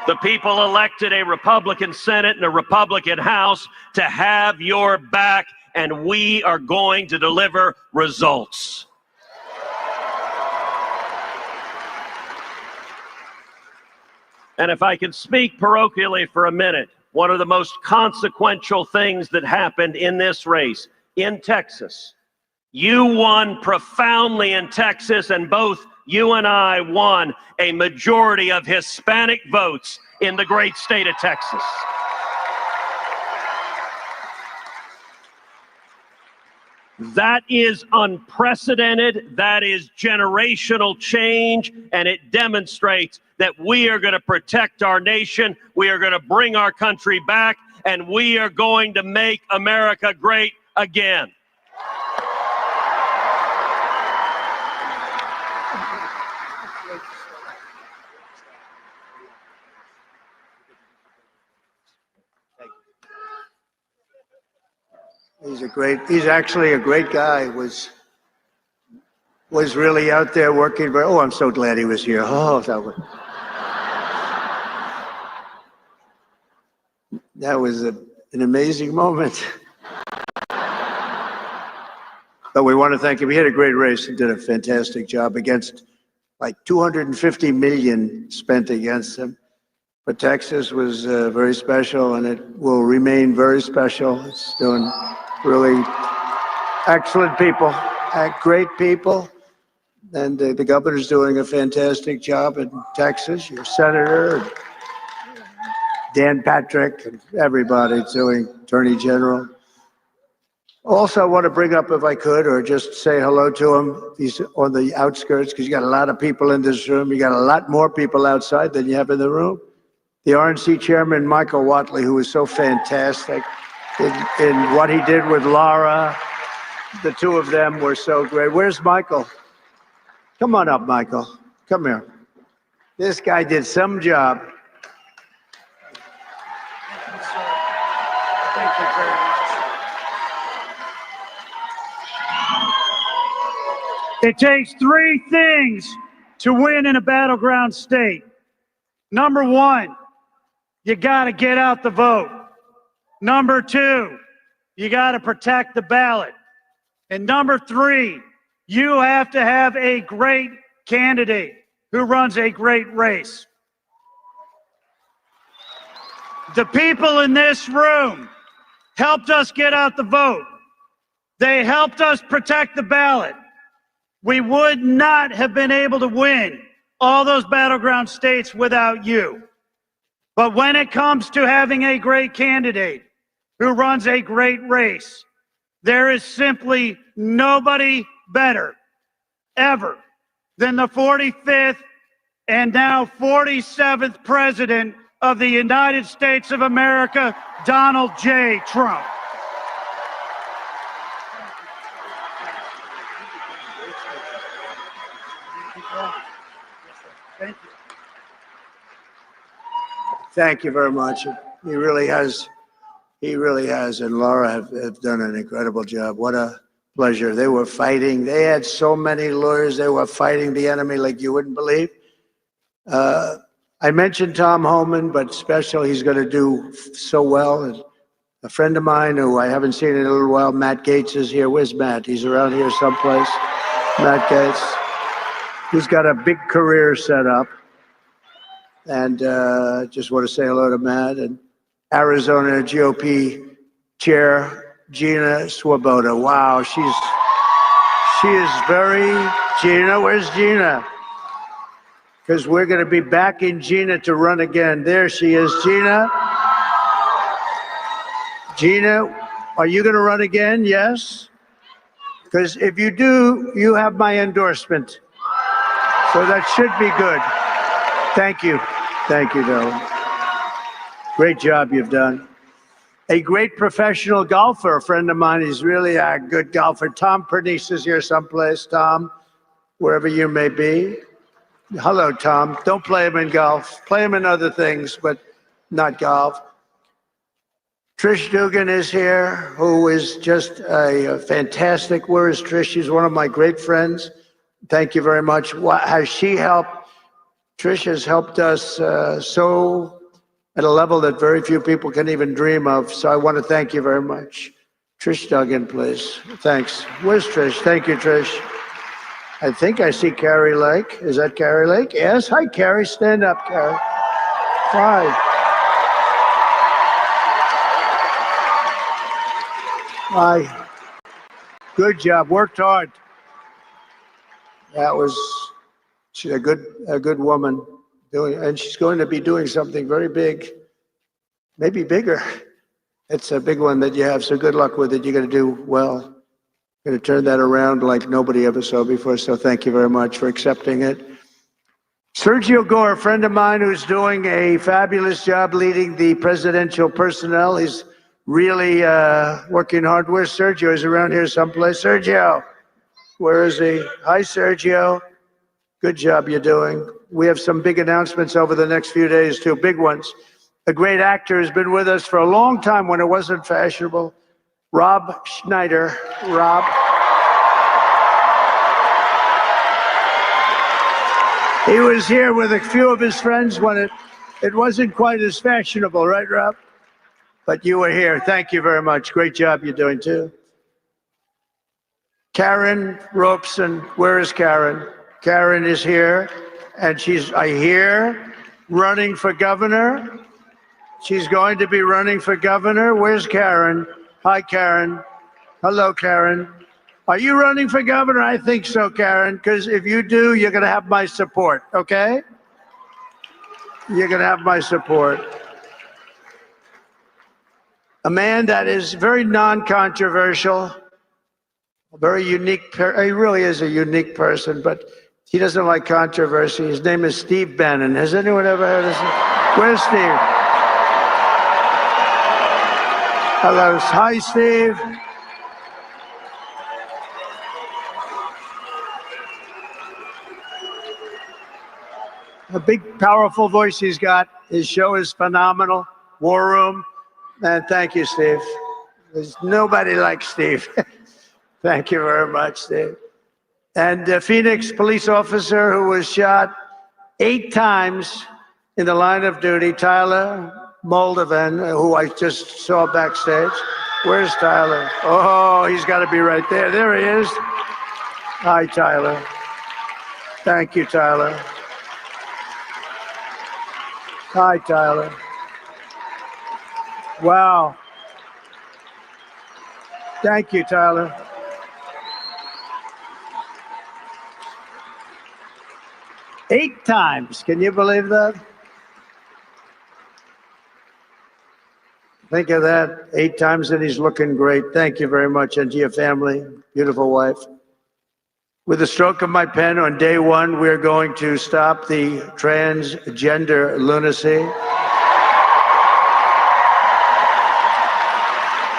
The people elected a Republican Senate and a Republican House to have your back, and we are going to deliver results. And if I can speak parochially for a minute, one of the most consequential things that happened in this race in Texas, you won profoundly in Texas, and both you and I won a majority of Hispanic votes in the great state of Texas. That is unprecedented. That is generational change, and it demonstrates that we are going to protect our nation. We are going to bring our country back, and we are going to make America great again. He's actually a great guy. Was really out there working very, I'm so glad he was here. That was an amazing moment. But we want to thank him. He had a great race and did a fantastic job against like 250 million spent against him. But Texas was very special, and it will remain very special. It's doing really excellent people, great people. And the governor's doing a fantastic job in Texas, your senator. Dan Patrick, and everybody doing Attorney General. Also, I want to bring up, if I could, or just say hello to him. He's on the outskirts because you got a lot of people in this room. You got a lot more people outside than you have in the room. The RNC chairman, Michael Watley, who was so fantastic in what he did with Laura. The two of them were so great. Where's Michael? Come on up, Michael. Come here. This guy did some job. Thank you very much. It takes three things to win in a battleground state. Number one, you got to get out the vote. Number two, you got to protect the ballot. And number three, you have to have a great candidate who runs a great race. The people in this room helped us get out the vote. They helped us protect the ballot. We would not have been able to win all those battleground states without you. But when it comes to having a great candidate who runs a great race, there is simply nobody better ever than the 45th and now 47th President of the United States of America, Donald J. Trump. Thank you very much. He really has, and Laura have done an incredible job. What a pleasure. They were fighting. They had so many lawyers. They were fighting the enemy like you wouldn't believe. I mentioned Tom Homan, but special, he's going to do so well. And a friend of mine who I haven't seen in a little while, Matt Gaetz, is here. Where's Matt? He's around here someplace. Matt Gaetz, who's got a big career set up. And just want to say hello to Matt and Arizona GOP Chair Gina Swoboda. Wow, she is very, Gina, where's Gina? Because we're going to be backing Gina to run again. There she is, Gina. Gina, are you going to run again? Yes? Because if you do, you have my endorsement. So that should be good. Thank you. Thank you, darling. Great job you've done. A great professional golfer, a friend of mine. He's really a good golfer. Tom Pernice is here someplace. Tom, wherever you may be. Hello, Tom. Don't play him in golf. Play him in other things, but not golf. Trish Dugan is here, who is just a fantastic. Where is Trish? She's one of my great friends. Thank you very much. Has she helped? Trish has helped us so at a level that very few people can even dream of. So I want to thank you very much. Trish Duggan, please. Thanks. Where's Trish? Thank you, Trish. I think I see Carrie Lake. Is that Carrie Lake? Yes. Hi, Carrie. Stand up, Carrie. Hi. Hi. Good job. Worked hard. She's a good woman and she's going to be doing something very big, maybe bigger. It's a big one that you have, so good luck with it. You're going to do well. Going to turn that around like nobody ever saw before, so thank you very much for accepting it. Sergio Gore, a friend of mine who's doing a fabulous job leading the presidential personnel. He's really working hard. Where's Sergio? He's around here someplace. Sergio, where is he? Hi, Sergio. Good job you're doing. We have some big announcements over the next few days, too, big ones. A great actor has been with us for a long time when it wasn't fashionable. Rob Schneider. Rob. He was here with a few of his friends when it wasn't quite as fashionable, right, Rob? But you were here. Thank you very much. Great job you're doing, too. Karen Robeson. Where is Karen? Karen is here, and she's, I hear, running for governor. She's going to be running for governor. Where's Karen? Hi, Karen. Hello, Karen. Are you running for governor? I think so, Karen, because if you do, you're going to have my support, okay? You're going to have my support. a man that is very non-controversial, a very unique, he really is a unique person, but he doesn't like controversy. His name is Steve Bannon. Has anyone ever heard of him? Where's Steve? Hello. Hi, Steve. A big, powerful voice he's got. His show is phenomenal. War Room. Man, thank you, Steve. There's nobody like Steve. Thank you very much, Steve. And a Phoenix police officer who was shot 8 times in the line of duty, Tyler Moldovan, who I just saw backstage. Where's Tyler? Oh, he's got to be right there. There he is. Hi, Tyler. Thank you, Tyler. Hi, Tyler. Wow. Thank you, Tyler. Eight times. Can you believe that? Think of that. 8 times, and he's looking great. Thank you very much. And to your family, beautiful wife. With a stroke of my pen on day 1, we're going to stop the transgender lunacy.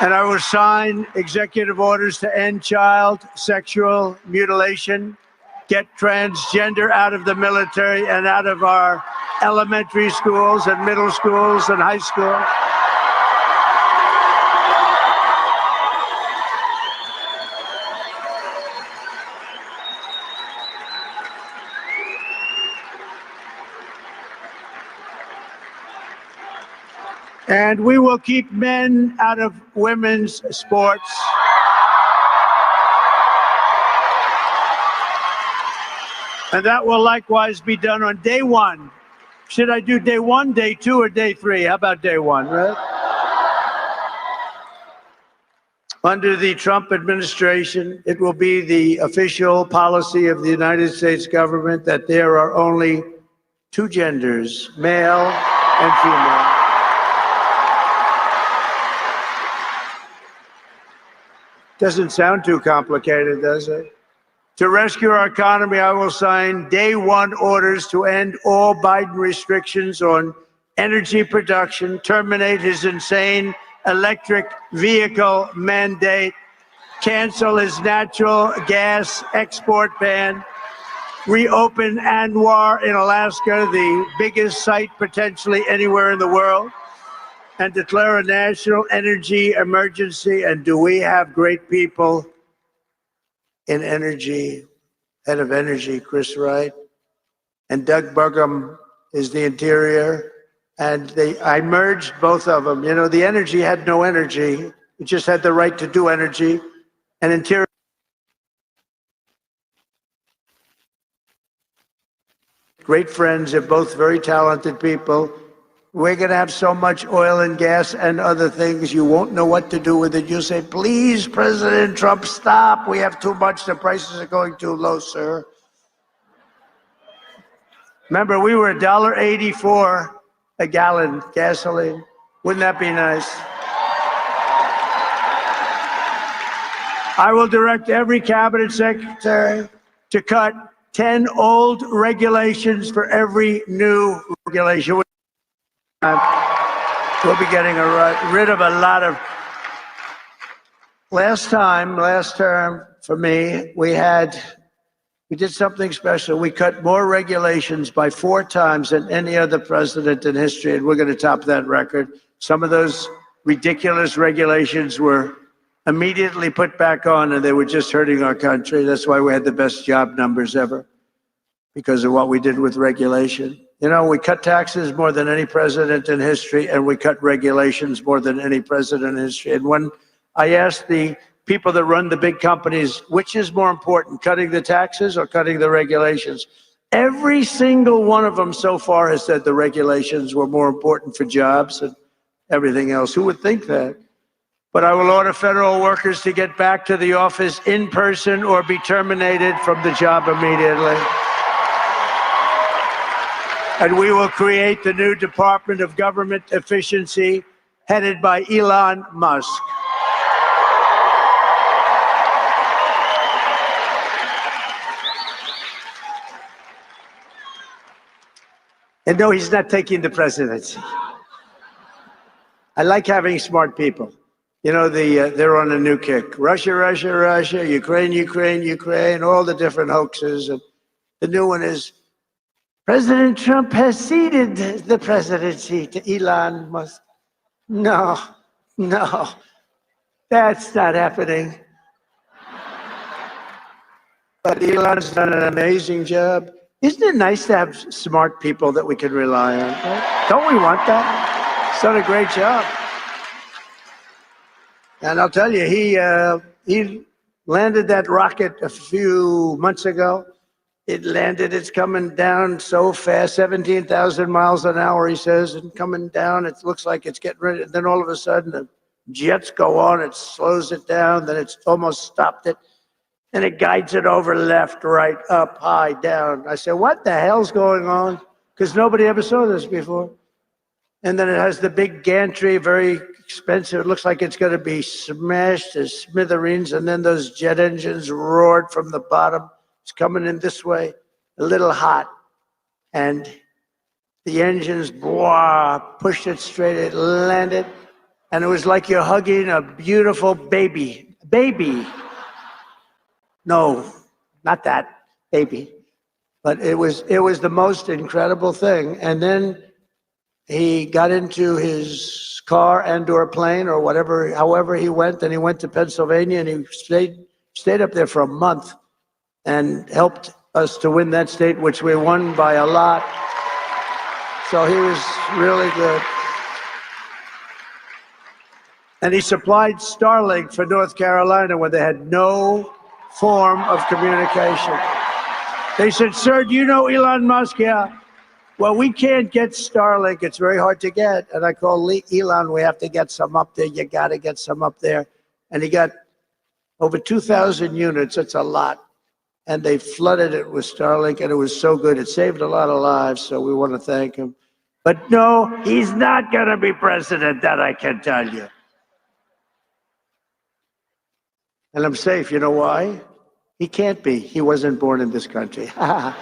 And I will sign executive orders to end child sexual mutilation, get transgender out of the military and out of our elementary schools and middle schools and high schools. And we will keep men out of women's sports. And that will likewise be done on day 1. Should I do day 1, day 2, or day 3? How about day 1, right? Under the Trump administration, it will be the official policy of the United States government that there are only 2 genders, male and female. Doesn't sound too complicated, does it? To rescue our economy, I will sign day 1 orders to end all Biden restrictions on energy production, terminate his insane electric vehicle mandate, cancel his natural gas export ban, reopen ANWR in Alaska, the biggest site potentially anywhere in the world, and declare a national energy emergency. And do we have great people in energy? Head of energy, Chris Wright, and Doug Burgum is the interior. And I merged both of them. You know, the energy had no energy. It just had the right to do energy. And interior. Great friends. They're both very talented people. We're going to have so much oil and gas and other things, you won't know what to do with it. You'll say, please, President Trump, stop. We have too much. The prices are going too low, sir. Remember, we were $1.84 a gallon gasoline. Wouldn't that be nice? I will direct every cabinet secretary to cut 10 old regulations for every new regulation. We'll be getting rid of a lot of. Last term, for me, we did something special. We cut more regulations by 4 times than any other president in history, and we're going to top that record. Some of those ridiculous regulations were immediately put back on, and they were just hurting our country. That's why we had the best job numbers ever, because of what we did with regulation. You know, we cut taxes more than any president in history, and we cut regulations more than any president in history. And when I asked the people that run the big companies, which is more important, cutting the taxes or cutting the regulations, every single one of them so far has said the regulations were more important for jobs and everything else. Who would think that? But I will order federal workers to get back to the office in person or be terminated from the job immediately. And we will create the new Department of Government Efficiency headed by Elon Musk. And no, he's not taking the presidency. I like having smart people. You know, they're on a new kick. Russia, Russia, Russia, Ukraine, Ukraine, Ukraine, all the different hoaxes. And the new one is President Trump has ceded the presidency to Elon Musk. No, no, that's not happening. But Elon's done an amazing job. Isn't it nice to have smart people that we can rely on? Right? Don't we want that? He's done a great job. And I'll tell you, he landed that rocket a few months ago. It landed, it's coming down so fast, 17,000 miles an hour, he says, and coming down, it looks like it's getting ready. And then all of a sudden, the jets go on, it slows it down, then it's almost stopped it. And it guides it over left, right, up, high, down. I said, what the hell's going on? Because nobody ever saw this before. And then it has the big gantry, very expensive. It looks like it's going to be smashed to smithereens. And then those jet engines roared from the bottom. It's coming in this way, a little hot. And the engines, blah, pushed it straight. It landed. And it was like you're hugging a beautiful baby. Baby. No, not that baby. But it was the most incredible thing. And then he got into his car and or plane or whatever, however he went, and he went to Pennsylvania and he stayed up there for a month and helped us to win that state, which we won by a lot. So he was really good. And he supplied Starlink for North Carolina when they had no form of communication. They said, sir, do you know Elon Musk? Yeah. Well, we can't get Starlink. It's very hard to get. And I called Elon, we have to get some up there. You got to get some up there. And he got over 2,000 units. It's a lot. And they flooded it with Starlink, and it was so good. It saved a lot of lives, so we want to thank him. But no, he's not going to be president, that I can tell you. And I'm safe. You know why? He can't be. He wasn't born in this country. But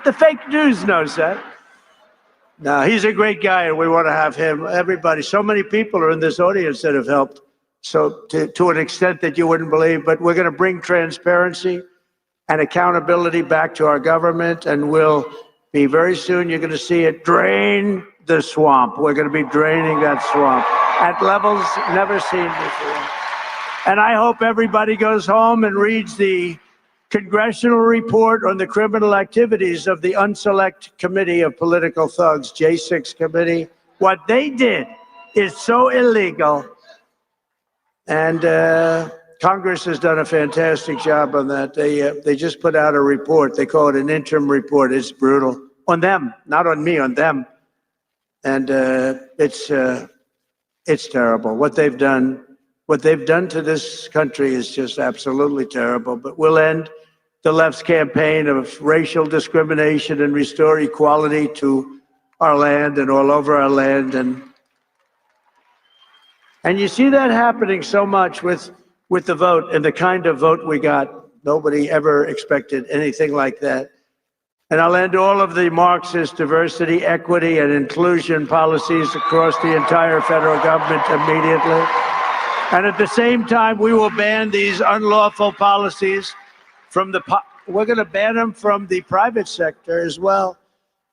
the fake news knows that. No, he's a great guy, and we want to have him. Everybody, so many people are in this audience that have helped. So to an extent that you wouldn't believe, but we're going to bring transparency and accountability back to our government, and we'll be very soon, you're going to see it drain the swamp. We're going to be draining that swamp at levels never seen before. And I hope everybody goes home and reads the congressional report on the criminal activities of the Unselect Committee of Political Thugs, J6 Committee. What they did is so illegal. And Congress has done a fantastic job on that. They just put out a report. They call it an interim report. It's brutal on them, not on me, on them. And it's terrible. What they've done to this country is just absolutely terrible. But we'll end the left's campaign of racial discrimination and restore equality to our land and all over our land. And you see that happening so much with the vote and the kind of vote we got. Nobody ever expected anything like that. And I'll end all of the Marxist diversity, equity, and inclusion policies across the entire federal government immediately. And at the same time, we will ban these unlawful policies from we're going to ban them from the private sector as well.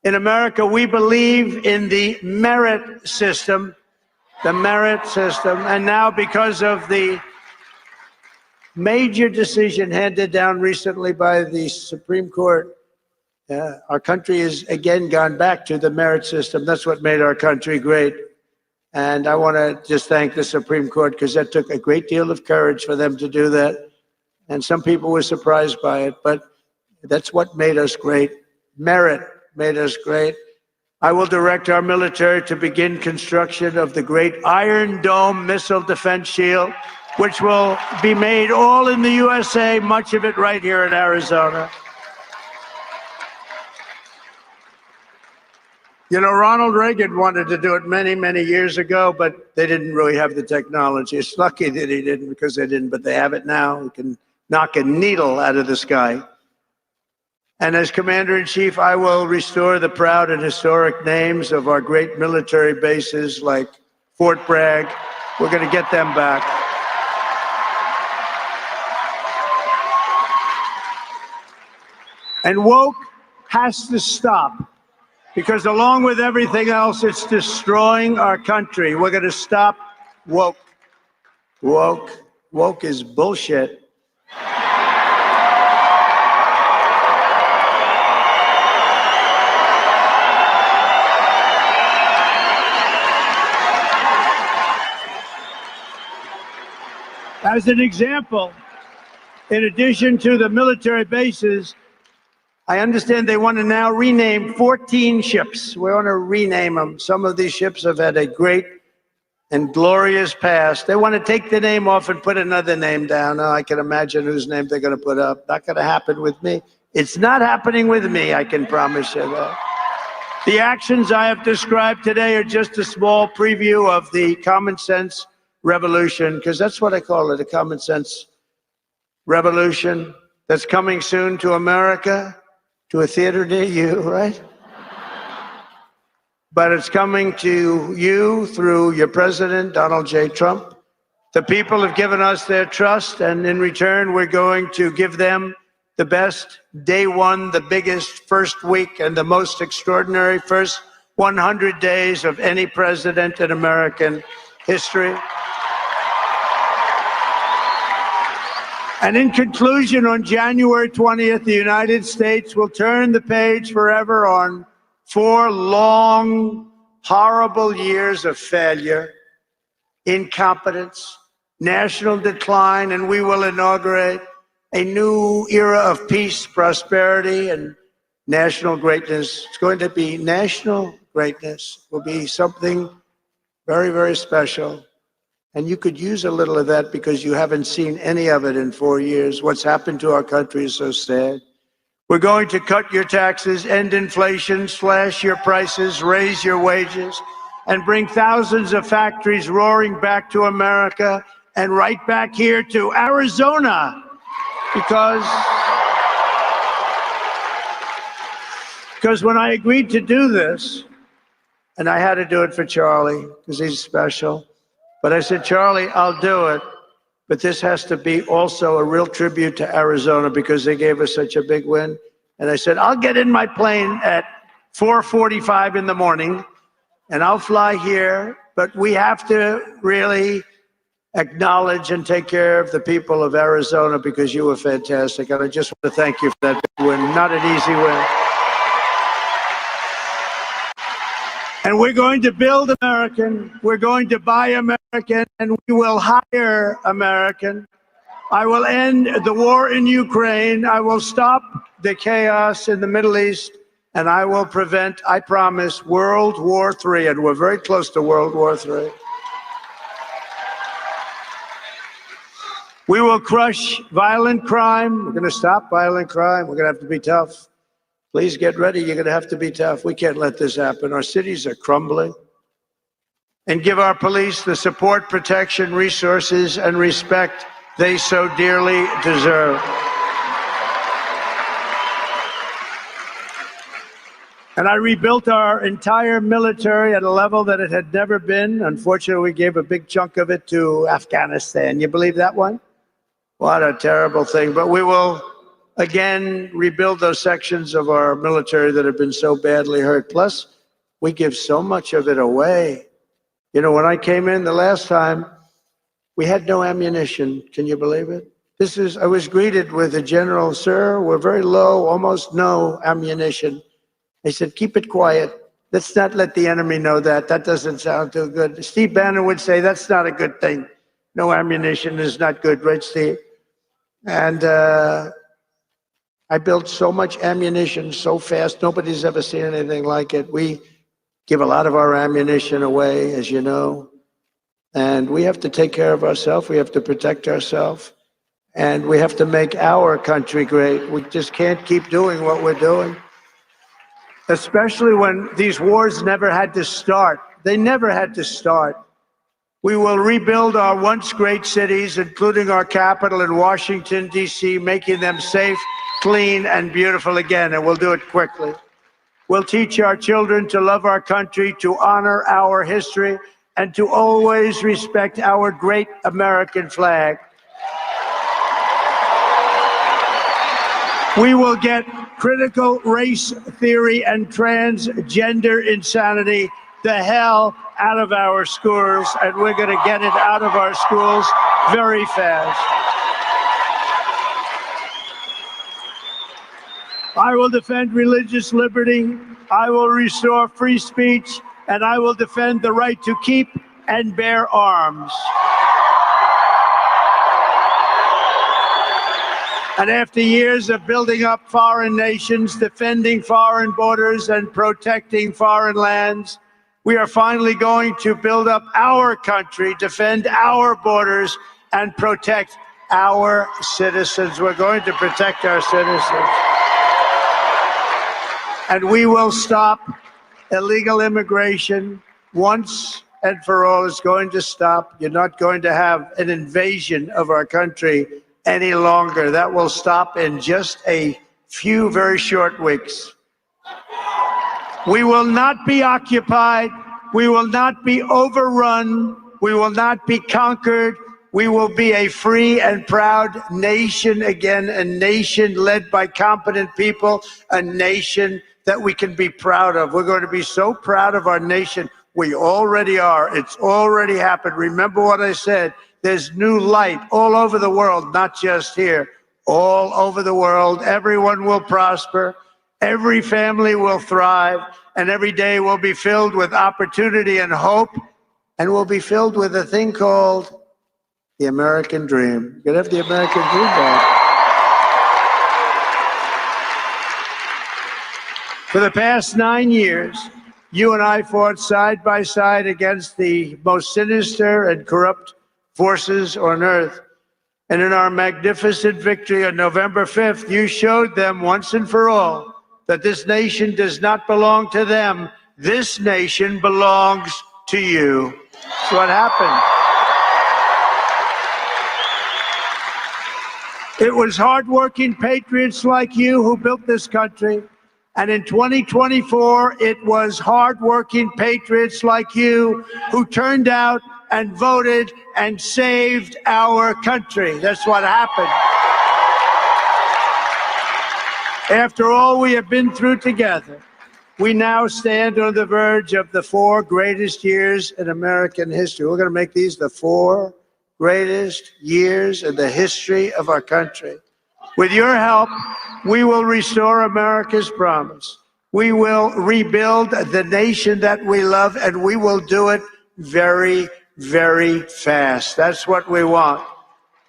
In America, we believe in the merit system. The merit system. And now, because of the major decision handed down recently by the Supreme Court, our country has again gone back to the merit system. That's what made our country great. And I want to just thank the Supreme Court, because that took a great deal of courage for them to do that. And some people were surprised by it, but that's what made us great. Merit made us great. I will direct our military to begin construction of the great Iron Dome missile defense shield, which will be made all in the USA, much of it right here in Arizona. You know, Ronald Reagan wanted to do it many, many years ago, but they didn't really have the technology. It's lucky that he didn't, because they didn't, but they have it now. We can knock a needle out of the sky. And as Commander-in-Chief, I will restore the proud and historic names of our great military bases like Fort Bragg. We're going to get them back. And woke has to stop, because along with everything else, it's destroying our country. We're going to stop woke. Woke is bullshit. As an example, in addition to the military bases, I understand they want to now rename 14 ships. We want to rename them. Some of these ships have had a great and glorious past. They want to take the name off and put another name down. Oh, I can imagine whose name they're going to put up. Not going to happen with me. It's not happening with me, I can promise you that. The actions I have described today are just a small preview of the common sense revolution, because that's what I call it, a common sense revolution that's coming soon to America, to a theater near you, right? But it's coming to you through your president, Donald J. Trump. The people have given us their trust, and in return, we're going to give them the best day one, the biggest first week, and the most extraordinary first 100 days of any president in American history. And in conclusion, on January 20th, the United States will turn the page forever on 4 long, horrible years of failure, incompetence, national decline, and we will inaugurate a new era of peace, prosperity, and national greatness. It's going to be national greatness. It will be something very, very special. And you could use a little of that, because you haven't seen any of it in 4 years. What's happened to our country is so sad. We're going to cut your taxes, end inflation, slash your prices, raise your wages, and bring thousands of factories roaring back to America and right back here to Arizona. Because when I agreed to do this, and I had to do it for Charlie, because he's special, but I said, Charlie, I'll do it, but this has to be also a real tribute to Arizona, because they gave us such a big win. And I said, I'll get in my plane at 4:45 in the morning, and I'll fly here, but we have to really acknowledge and take care of the people of Arizona, because you were fantastic. And I just want to thank you for that big win. Not an easy win. And we're going to build American, we're going to buy American, and we will hire American. I will end the war in Ukraine. I will stop the chaos in the Middle East, and I will prevent, I promise, World War III. And we're very close to World War III. We will crush violent crime. We're going to stop violent crime. We're going to have to be tough. Please get ready. You're going to have to be tough. We can't let this happen. Our cities are crumbling. And give our police the support, protection, resources, and respect they so dearly deserve. And I rebuilt our entire military at a level that it had never been. Unfortunately, we gave a big chunk of it to Afghanistan. You believe that one? What a terrible thing. But we will again rebuild those sections of our military that have been so badly hurt. Plus, we give so much of it away. You know, when I came in the last time, we had no ammunition. Can you believe it? I was greeted with a general, sir, we're very low, almost no ammunition. I said, keep it quiet. Let's not let the enemy know that. That doesn't sound too good. Steve Bannon would say, that's not a good thing. No ammunition is not good, right, Steve? And I built so much ammunition so fast. Nobody's ever seen anything like it. We give a lot of our ammunition away, as you know. And we have to take care of ourselves. We have to protect ourselves. And we have to make our country great. We just can't keep doing what we're doing. especially when these wars never had to start. They never had to start. We will rebuild our once great cities, including our capital in Washington, D.C., making them safe, clean, and beautiful again, and we'll do it quickly. We'll teach our children to love our country, to honor our history, and to always respect our great American flag. We will get critical race theory and transgender insanity the hell out of our schools, and we're going to get it out of our schools very fast. I will defend religious liberty, I will restore free speech, and I will defend the right to keep and bear arms. And after years of building up foreign nations, defending foreign borders, and protecting foreign lands, we are finally going to build up our country, defend our borders, and protect our citizens. We're going to protect our citizens. And we will stop illegal immigration once and for all. It's going to stop. You're not going to have an invasion of our country any longer. That will stop in just a few very short weeks. We will not be occupied. We will not be overrun. We will not be conquered. We will be a free and proud nation again, a nation led by competent people, a nation that we can be proud of. We're going to be so proud of our nation. We already are. It's already happened. Remember what I said. There's new light all over the world, not just here, all over the world. Everyone will prosper. Every family will thrive. And every day will be filled with opportunity and hope. And will be filled with a thing called the American dream. You can have the American dream back. For the past 9 years, you and I fought side by side against the most sinister and corrupt forces on earth. And in our magnificent victory on November 5th, you showed them once and for all that this nation does not belong to them. This nation belongs to you. That's what happened. It was hardworking patriots like you who built this country. And in 2024, it was hardworking patriots like you who turned out and voted and saved our country. That's what happened. After all we have been through together, we now stand on the verge of the 4 greatest years in American history. We're going to make these the 4 greatest years in the history of our country. With your help, we will restore America's promise. We will rebuild the nation that we love, and we will do it very, very fast. That's what we want.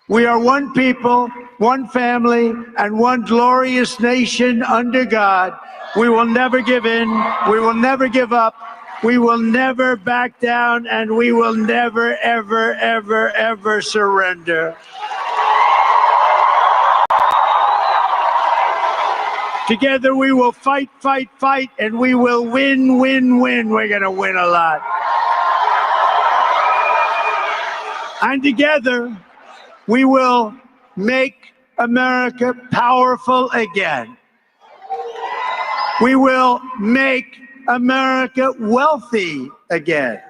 We are one people, one family, and one glorious nation under God. We will never give in. We will never give up. We will never back down, and we will never, ever, ever, ever surrender. Together we will fight, fight, fight, and we will win, win, win. We're going to win a lot. And together we will make America powerful again. We will make America wealthy again.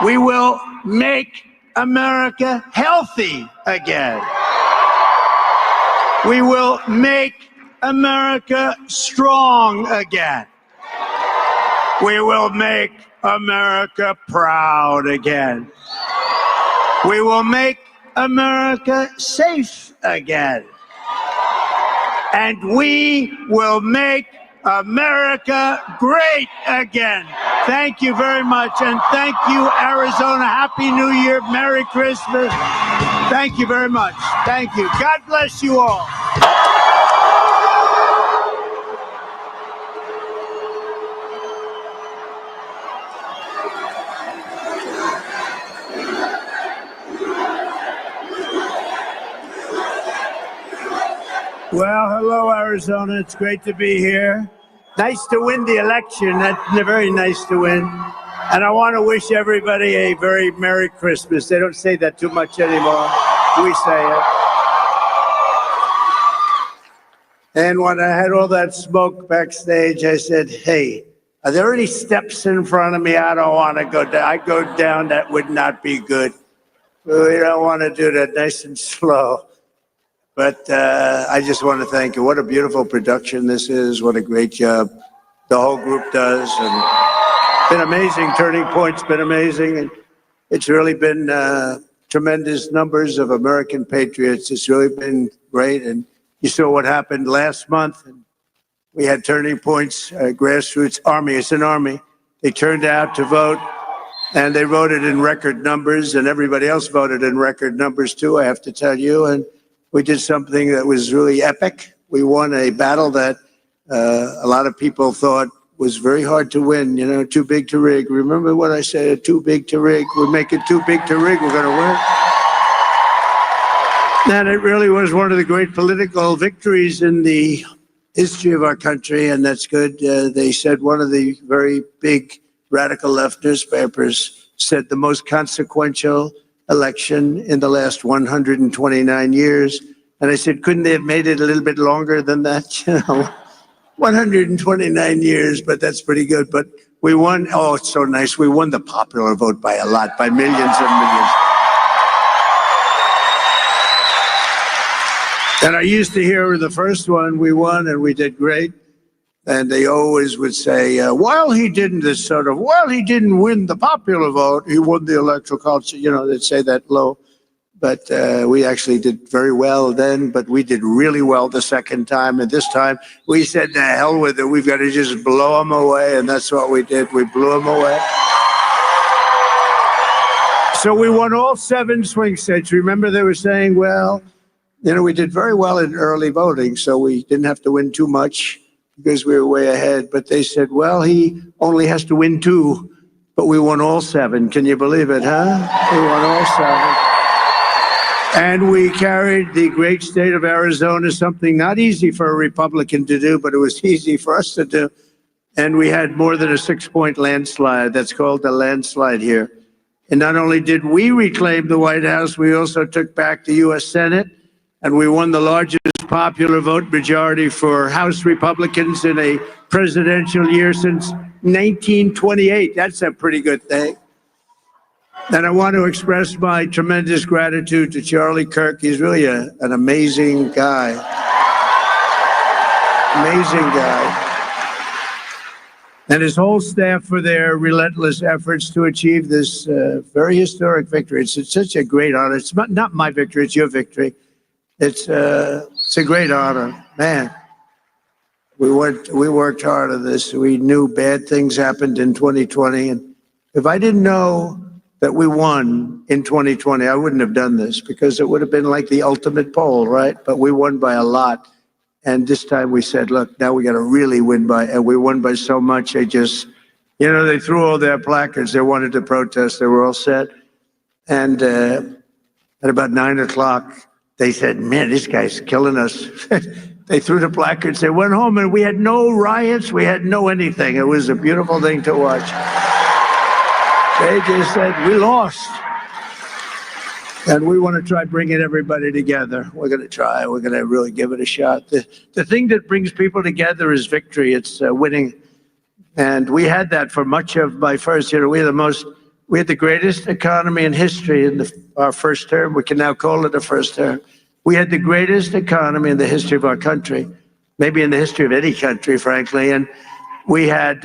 We will make America healthy again. We will make America strong again. We will make America proud again. We will make America safe again. And we will make America great again. Thank you very much. And thank you, Arizona. Happy New Year. Merry Christmas. Thank you very much. Thank you. God bless you all. Well, hello, Arizona. It's great to be here. Nice to win the election. That's very nice to win. And I want to wish everybody a very Merry Christmas. They don't say that too much anymore. We say it. And when I had all that smoke backstage, I said, hey, are there any steps in front of me? I don't want to go down. I go down, that would not be good. We don't want to do that, nice and slow. But I just want to thank you. What a beautiful production this is. What a great job the whole group does. And been amazing. Turning Point's been amazing. And it's really been tremendous numbers of American patriots. It's really been great. And you saw what happened last month. And we had Turning Point's grassroots army. It's an army. They turned out to vote. And they voted in record numbers. And everybody else voted in record numbers, too, I have to tell you. And we did something that was really epic. We won a battle that a lot of people thought was very hard to win, you know, too big to rig. Remember what I said, too big to rig. We make it too big to rig, we're going to win. And it really was one of the great political victories in the history of our country, and that's good. They said one of the very big radical left newspapers said the most consequential election in the last 129 years. And I said, couldn't they have made it a little bit longer than that? You know, 129 years, but that's pretty good. But we won. Oh, it's so nice. We won the popular vote by a lot, by millions and millions. And I used to hear the first one, we won and we did great. And they always would say, while he didn't win the popular vote, he won the electoral college. You know, they'd say that low. But we actually did very well then, but we did really well the second time. And this time we said, to hell with it. We've got to just blow them away. And that's what we did. We blew them away. So we won all 7 swing states. Remember, they were saying, well, you know, we did very well in early voting, so we didn't have to win too much because we were way ahead. But they said, well, he only has to win 2, but we won all 7. Can you believe it, huh? We won all 7. And we carried the great state of Arizona, something not easy for a Republican to do, but it was easy for us to do. And we had more than a 6-point landslide. That's called a landslide here. And not only did we reclaim the White House, we also took back the U.S. Senate, and we won the largest popular vote majority for House Republicans in a presidential year since 1928. That's a pretty good thing. And I want to express my tremendous gratitude to Charlie Kirk. He's really an amazing guy. Amazing guy. And his whole staff for their relentless efforts to achieve this very historic victory. It's such a great honor. It's not my victory, it's your victory. It's a great honor. Man, we worked hard on this. We knew bad things happened in 2020. And if I didn't know that we won in 2020, I wouldn't have done this because it would have been like the ultimate poll, right? But we won by a lot. And this time we said, look, now we got to really win by, and we won by so much. They just, you know, they threw all their placards. They wanted to protest. They were all set. And at about 9 o'clock, they said, man, this guy's killing us. They threw the placards. They went home and we had no riots. We had no anything. It was a beautiful thing to watch. They just said, we lost. And we want to try bringing everybody together. We're going to try. We're going to really give it a shot. The thing that brings people together is victory. It's winning. And we had that for much of my first year. We had the greatest economy in history in our first term. We can now call it the first term. We had the greatest economy in the history of our country, maybe in the history of any country, frankly. And we had...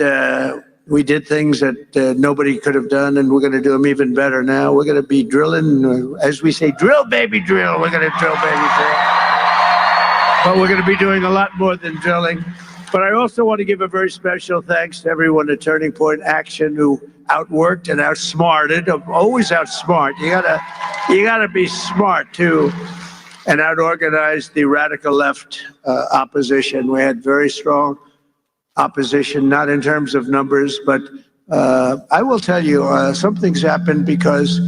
we did things that nobody could have done, and we're going to do them even better now. We're going to be drilling, as we say, drill, baby, drill. We're going to drill, baby, drill. But we're going to be doing a lot more than drilling. But I also want to give a very special thanks to everyone at Turning Point Action who outworked and outsmarted, always outsmart. You gotta be smart, too, and outorganized the radical left opposition. We had very strong opposition, not in terms of numbers, but I will tell you, something's happened because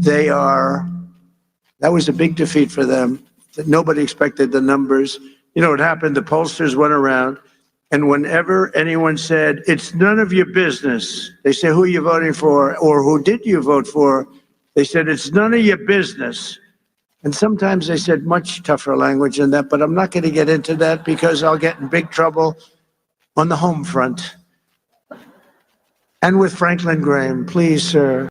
that was a big defeat for them. Nobody expected the numbers. You know what happened? The pollsters went around And whenever anyone said, it's none of your business, they say, who are you voting for? Or who did you vote for? They said, it's none of your business. And sometimes they said much tougher language than that, but I'm not going to get into that because I'll get in big trouble on the home front. And with Franklin Graham, please, sir.